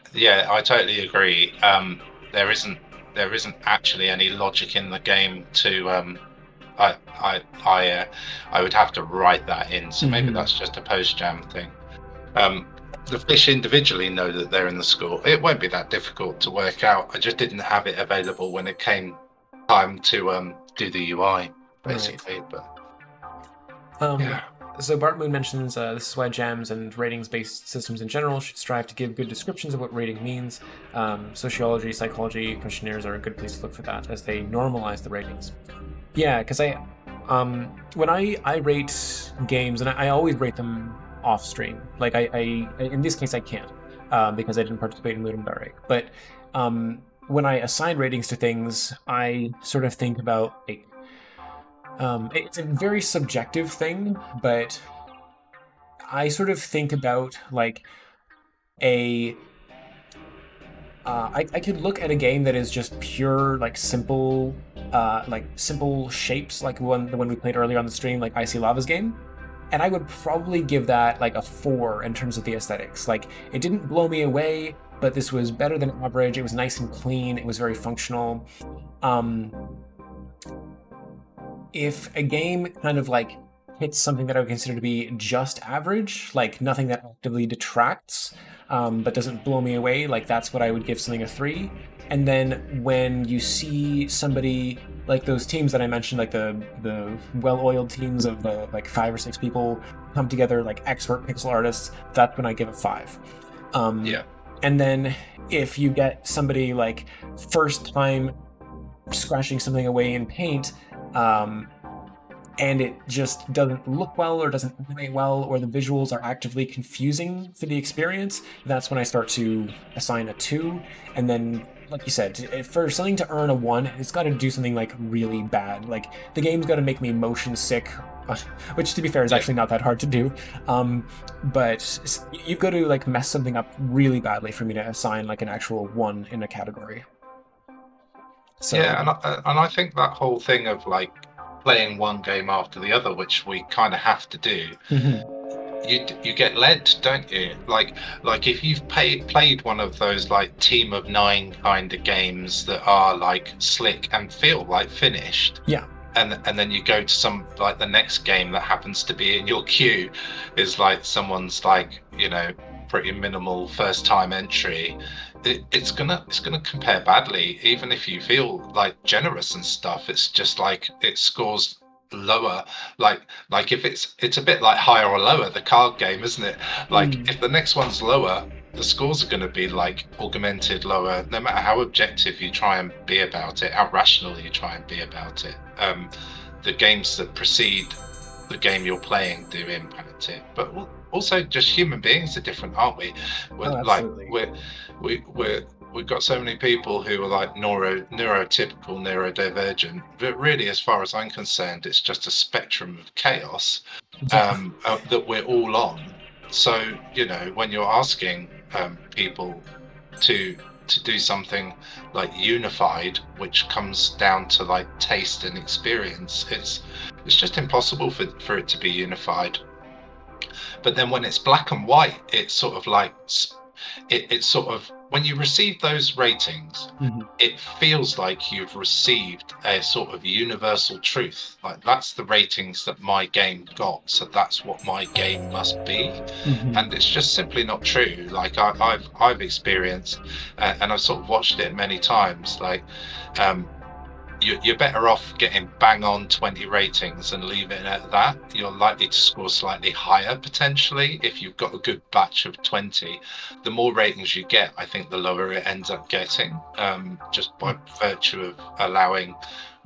I totally agree. There isn't actually any logic in the game to I would have to write that in. So maybe that's just a post jam thing. The fish individually know that they're in the school. It won't be that difficult to work out. I just didn't have it available when it came time to do the UI, basically. Right. But yeah. So Bart Moon mentions this is why jams and ratings-based systems in general should strive to give good descriptions of what rating means. Sociology, psychology questionnaires are a good place to look for that, as they normalize the ratings. Yeah, because when I rate games, and I always rate them off stream. Like I in this case I can't because I didn't participate in Ludum Dare. But when I assign ratings to things, I sort of think about like it's a very subjective thing, but I sort of think about like I could look at a game that is just pure like simple shapes, like the one we played earlier on the stream, like Icy Lava's game. And I would probably give that like a 4 in terms of the aesthetics. Like, it didn't blow me away. but this was better than average. It was nice and clean. It was very functional. Um, if a game kind of like hits something that I would consider to be just average, like nothing that actively detracts, but doesn't blow me away, like that's what I would give something a 3. And then when you see somebody like those teams that I mentioned, like the well-oiled teams of like 5 or 6 people come together, like expert pixel artists, that's when I give a 5. Um, Yeah. and then if you get somebody like first time scratching something away in paint, um, and it just doesn't look well or doesn't animate well, or the visuals are actively confusing for the experience, that's when I start to assign a 2. And then, like you said, for something to earn a 1, it's got to do something like really bad. Like the game's got to make me motion sick, which to be fair is Yeah. actually not that hard to do. But you've got to like mess something up really badly for me to assign like an actual 1 in a category. Yeah, So and I think that whole thing of like playing one game after the other, which we kind of have to do, you get led, don't you? Like if you've played one of those like team of 9 kind of games that are like slick and feel like finished, yeah. and then you go to some like the next game that happens to be in your queue is like someone's like, you know, pretty minimal first time entry, it's gonna compare badly. Even if you feel like generous and stuff, it's just like it scores lower. Like if it's a bit like higher or lower, the card game, isn't it? Like Mm. if the next one's lower, the scores are going to be like augmented lower, no matter how objective you try and be about it, how rational you try and be about it. The games that precede the game you're playing do impact it, but also just human beings are different, aren't we? We're Oh, like absolutely. we've got so many people who are like neurotypical, neurodivergent, but really, as far as I'm concerned, it's just a spectrum of chaos Yeah. that we're all on. So, you know, when you're asking people to do something like unified, which comes down to like taste and experience, it's just impossible for it to be unified. But then when it's black and white, it's sort of like it's sort of when you receive those ratings, Mhm. it feels like you've received a sort of universal truth. Like that's the ratings that my game got, so that's what my game must be. Mhm. And it's just simply not true. Like I've experienced, and I've sort of watched it many times. Like um, you're better off getting bang on 20 ratings and leave it at that. You're likely to score slightly higher potentially if you've got a good batch of 20. The more ratings you get, I think the lower it ends up getting, just by virtue of allowing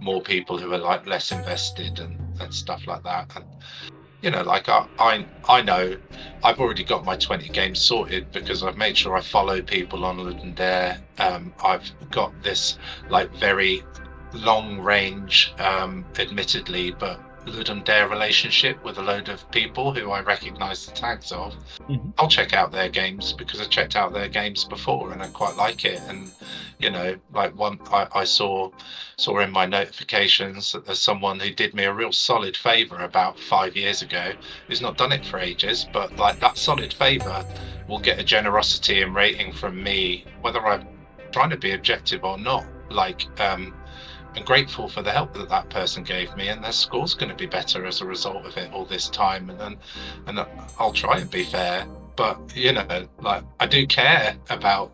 more people who are like less invested and stuff like that. And you know, like I know I've already got my 20 games sorted because I've made sure I follow people on Lud and Dare. I've got this like very long range, admittedly, but Lud and Dare relationship with a load of people who I recognize the tags of. Mhm. I'll check out their games because I checked out their games before and I quite like it. And you know, like one I saw in my notifications that there's someone who did me a real solid favor about 5 years ago who's not done it for ages, but like that solid favor will get a generosity and rating from me, whether I'm trying to be objective or not. Like I'm grateful for the help that that person gave me, and their score's going to be better as a result of it all this time. And I'll try and be fair, but you know, like I do care about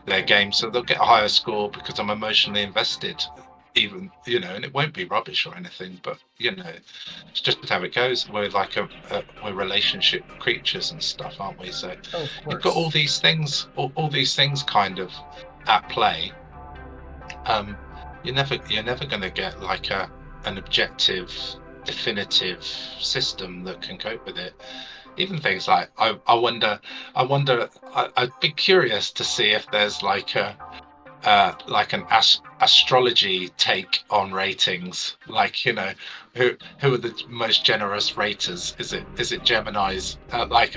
their game, so they'll get a higher score because I'm emotionally invested. Even you know, and it won't be rubbish or anything, but you know, it's just how it goes. We're like we're relationship creatures and stuff, aren't we? So Oh, of you've got all course. these things, all these things kind of at play. um, you're never going to get like an objective, definitive system that can cope with it. Even things like I'd be curious to see if there's like a like an astrology take on ratings. Like you know, who are the most generous raters? Is it Gemini's? Like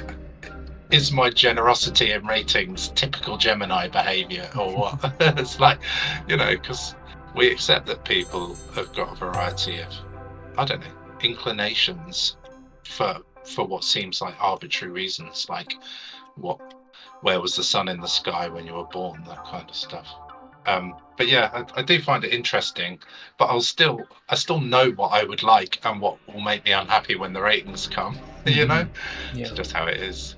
is my generosity in ratings typical Gemini behavior or what? It's like, you know, because we accept that people have got a variety of, I don't know, inclinations for what seems like arbitrary reasons, like what where was the sun in the sky when you were born, that kind of stuff. But yeah, I do find it interesting, but I still know what I would like and what will make me unhappy when the ratings come. Yeah. It's just how it is.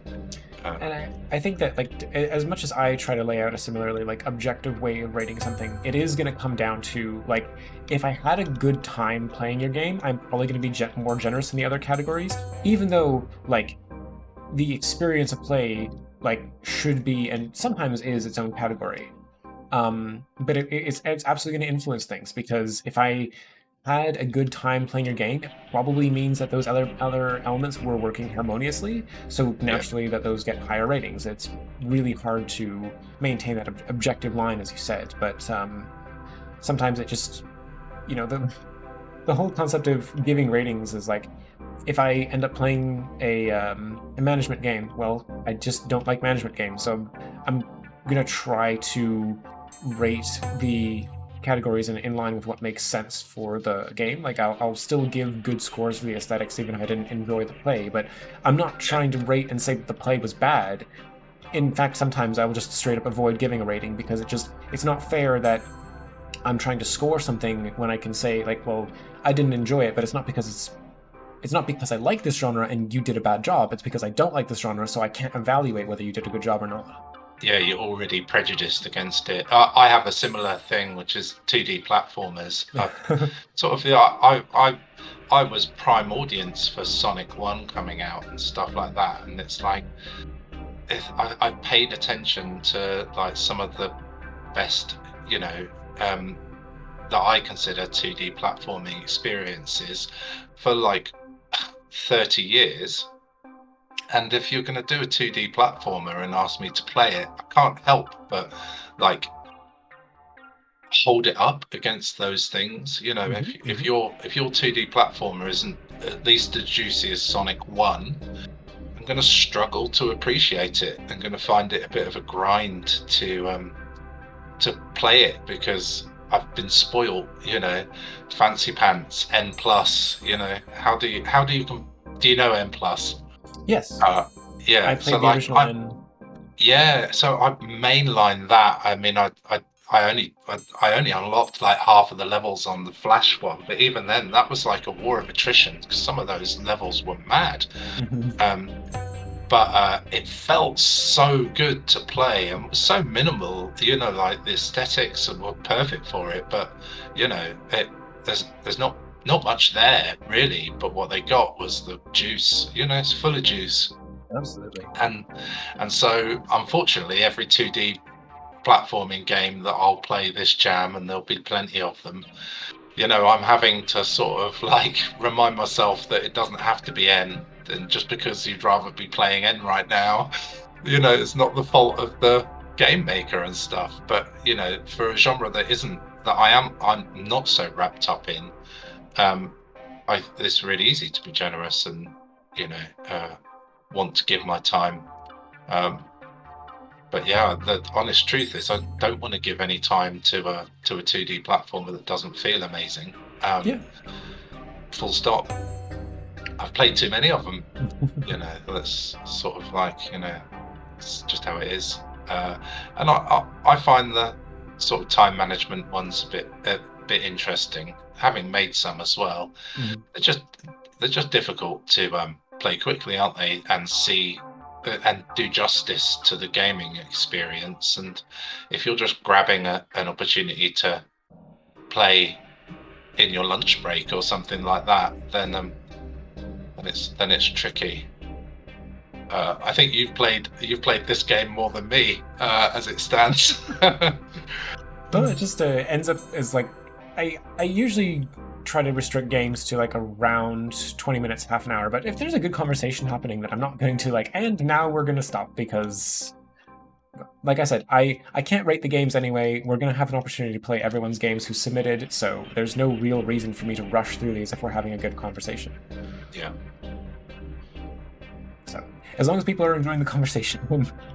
And I think that like as much as I try to lay out a similarly like objective way of rating something, it is going to come down to like if I had a good time playing your game, I'm probably going to be more generous in the other categories, even though like the experience of play like should be and sometimes is its own category. But it's absolutely going to influence things because if I had a good time playing your game, it probably means that those other elements were working harmoniously. So Yeah, naturally, that those get higher ratings. It's really hard to maintain that objective line, as you said. But sometimes it just, the whole concept of giving ratings is like, if I end up playing a management game, well, I just don't like management games, so I'm gonna try to rate the categories in line with what makes sense for the game. Like I'll still give good scores for the aesthetics even if I didn't enjoy the play, but I'm not yeah, trying to rate and say that the play was bad. In fact, sometimes I will just straight up avoid giving a rating because it's not fair that I'm trying to score something when I can say like, well, I didn't enjoy it, but it's not because I like this genre and you did a bad job. It's because I don't like this genre, so I can't evaluate whether you did a good job or not. yeah. You're already prejudiced against it. I have a similar thing, which is 2D platformers. I sort of yeah, I was prime audience for Sonic 1 coming out and stuff like that, and it's like I paid attention to like some of the best, um, that I consider 2D platforming experiences for like 30 years. And if you're going to do a 2D platformer and ask me to play it, I can't help but like hold it up against those things. If your 2D platformer isn't at least as juicy as Sonic 1, I'm going to struggle to appreciate it. I'm going to find it a bit of a grind to play it because I've been spoiled, fancy pants, N plus, do you know N plus? Yes, Uh, I yeah, so played the like original and I mainline that. I mean, I only unlocked like half of the levels on the Flash one, but even then, that was like a war of attrition because some of those levels were mad. Um, but it felt so good to play and was so minimal. Like the aesthetics were perfect for it, but there's not much there really. But what they got was the juice. It's full of juice. absolutely. And so unfortunately every 2D platforming game that I'll play this jam, and there'll be plenty of them, I'm having to sort of like remind myself that it doesn't have to be N, and just because you'd rather be playing N right now, it's not the fault of the game maker and stuff. But for a genre I'm not so wrapped up in, it's really easy to be generous and you know uh, want to give my time. Um, but yeah, the honest truth is, I don't want to give any time to a 2D platformer that doesn't feel amazing. Yeah. Full stop. I've played too many of them. That's sort of like it's just how it is. And I find the sort of time management ones a bit interesting. Having made some as well, Mhm. they're just they're just difficult to play quickly, aren't they? And see and do justice to the gaming experience. And if you're just grabbing an opportunity to play in your lunch break or something like that, then it's tricky. I think you've played this game more than me, as it stands. Well, it just ends up as like I usually try to restrict games to like around 20 minutes, half an hour. But if there's a good conversation happening, then I'm not going to like. And now we're going to stop because, like I said, I can't rate the games anyway. We're going to have an opportunity to play everyone's games who submitted, so there's no real reason for me to rush through these if we're having a good conversation. Yeah, So as long as people are enjoying the conversation,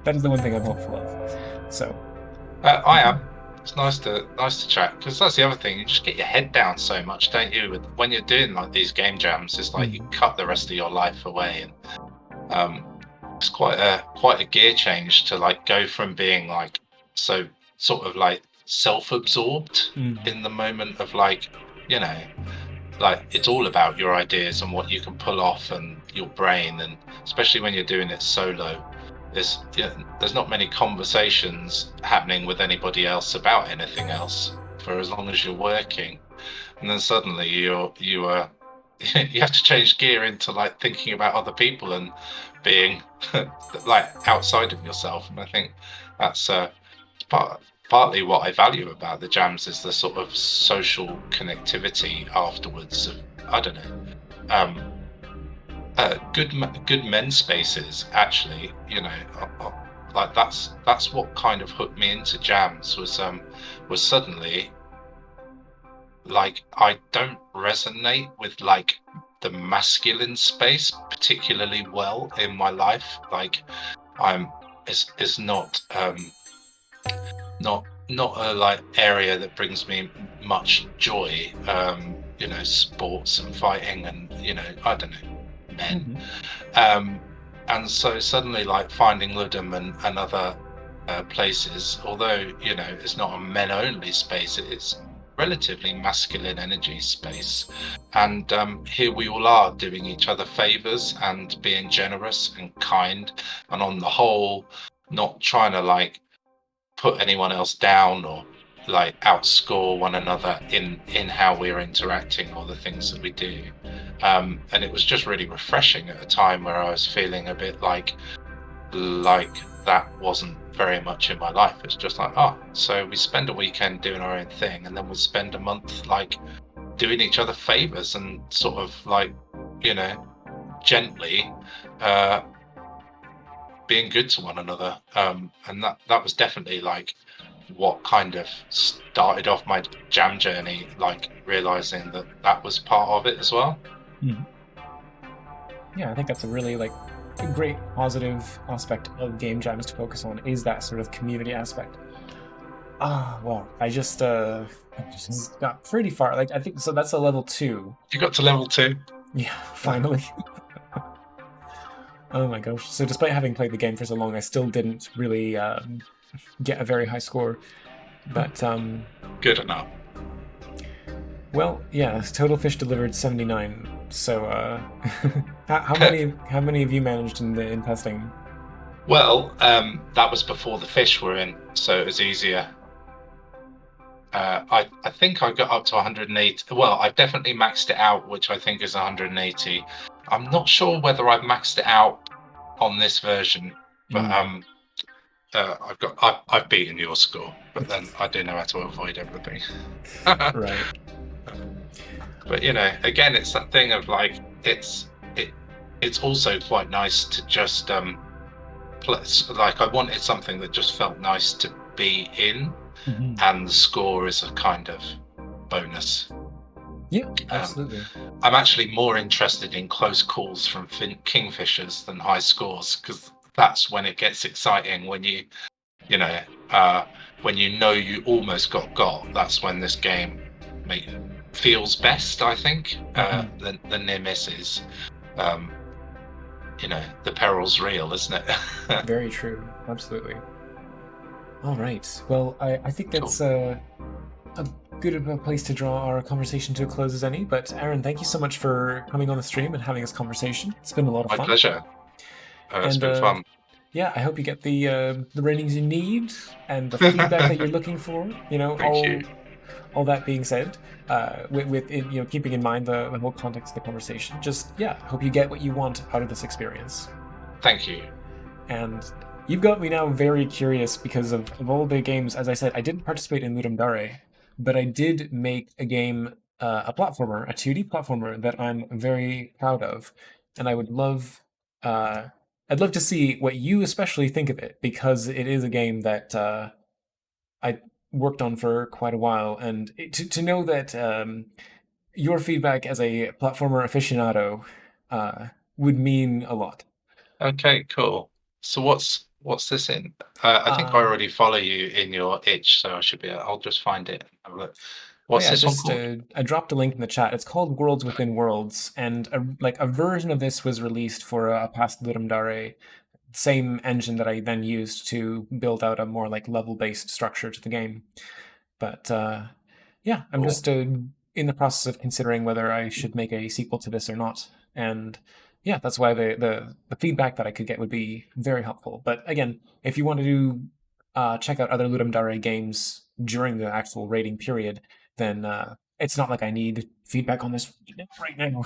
that is the one thing I'm hopeful of. So. I am. It's nice to chat, because that's the other thing. You just get your head down so much, don't you? When you're doing like these game jams, it's like you Mhm. cut the rest of your life away, and um, it's quite a gear change to like go from being like so sort of like self-absorbed Mm. in the moment of like, you know, like it's all about your ideas and what you can pull off and your brain, and especially when you're doing it solo, there's not many conversations happening with anybody else about anything else for as long as you're working, and then suddenly you are you have to change gear into like thinking about other people and being like outside of yourself. And I think that's partly what I value about the jams is the sort of social connectivity afterwards of, I don't know, um good men's spaces actually, you know, like that's what kind of hooked me into jams was suddenly like I don't resonate with like the masculine space particularly well in my life. Like I'm it's not a like area that brings me much joy. You know, sports and fighting and, you know, I don't know, men. Hmm. Um, and so suddenly, like finding Ludum and other places, although, you know, it's not a men-only space, it's relatively masculine energy space. And here we all are doing each other favors and being generous and kind, and on the whole, not trying to like put anyone else down or like outscore one another in how we're interacting or the things that we do. And it was just really refreshing at a time where I was feeling a bit like that wasn't very much in my life. It's just like, oh, so we spend a weekend doing our own thing, and then we spend a month like doing each other favors and sort of like, you know, gently uh being good to one another. And that was definitely like what kind of started off my jam journey, like realizing that that was part of it as well. Mm. Yeah, I think that's a really like a great positive aspect of game jams to focus on is that sort of community aspect. Ah, well, I just got pretty far. Like I think so that's a level 2. You got to level two. Yeah, finally. Oh my gosh. So despite having played the game for so long, I still didn't really get a very high score. But Good enough. well, yeah, total fish delivered 79. So how many have you managed in testing? Well, that was before the fish were in, so it was easier. I think I got up to 180. Well, I've definitely maxed it out, which I think is 180. I'm not sure whether I've maxed it out on this version, but Mm, I've beaten your score, but then I do know how to avoid everything. right. But you know, again, it's that thing of like it it's also quite nice to just like I wanted something that just felt nice to be in, Mhm. and the score is a kind of bonus. Yeah, um, absolutely. I'm actually more interested in close calls from kingfishers than high scores, because that's when it gets exciting. When you know, uh when you know you almost got, that's when this game make, feels best, I think. Mhm. The near misses. um you know, the peril's real, isn't it? Very true. Absolutely. All right. Well, I think Cool. that's a good of a place to draw our conversation to a close as any. But Aaron, thank you so much for coming on the stream and having this conversation. It's been a lot of My fun. pleasure. It's And been fun. yeah, I hope you get the ratings you need and the feedback that you're looking for. You know, Thank you. all that being said, with it, you know, keeping in mind the whole context of the conversation. Just yeah, hope you get what you want out of this experience. Thank you. And you've got me now very curious because of all the games. As I said, I didn't participate in Ludum Dare, but I did make a game, a platformer, a 2D platformer that I'm very proud of, and uh, I'd love to see what you especially think of it because it is a game that I worked on for quite a while, and to know that your feedback as a platformer aficionado would mean a lot. Okay, cool. So what's this in? I think I Uh, already follow you in your itch, so I should be. I'll just find it and have a look. Oh What's yeah, this one called? I dropped a link in the chat. It's called Worlds Within Worlds, and like a version of this was released for a past Lirim Dare same engine that I then used to build out a more like level-based structure to the game. But yeah, I'm Cool. just in the process of considering whether I should make a sequel to this or not. And yeah, that's why the feedback that I could get would be very helpful. But again, if you want to check out other Ludum Dare games during the actual rating period, then it's not like I need feedback on this right now.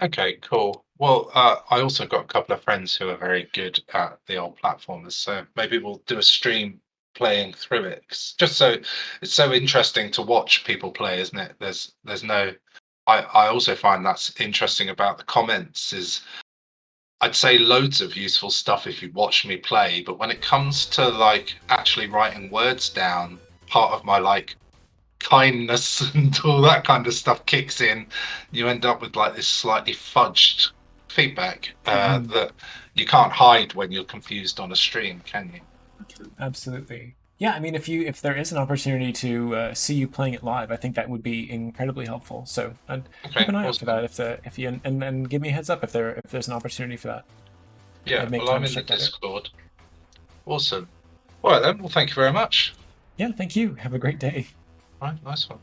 Okay, cool. Well, I also got a couple of friends who are very good at the old platformers, so maybe we'll do a stream playing through it. 'Cause just so it's so interesting to watch people play, isn't it? There's no. I also find that's interesting about the comments is I'd say loads of useful stuff if you watch me play, but when it comes to like actually writing words down, part of my like kindness and all that kind of stuff kicks in. You end up with like this slightly fudged feedback Mhm. that you can't hide when you're confused on a stream, can you? Absolutely. Yeah, I mean, if there is an opportunity to see you playing it live, I think that would be incredibly helpful. So I'd keep Okay, an eye out for awesome. that if you and give me a heads up if there's an opportunity for that. Yeah, I'd make well, I'm time to in the check that out. Discord. Awesome. All right then. Well, thank you very much. Yeah, thank you. Have a great day. All right, nice one.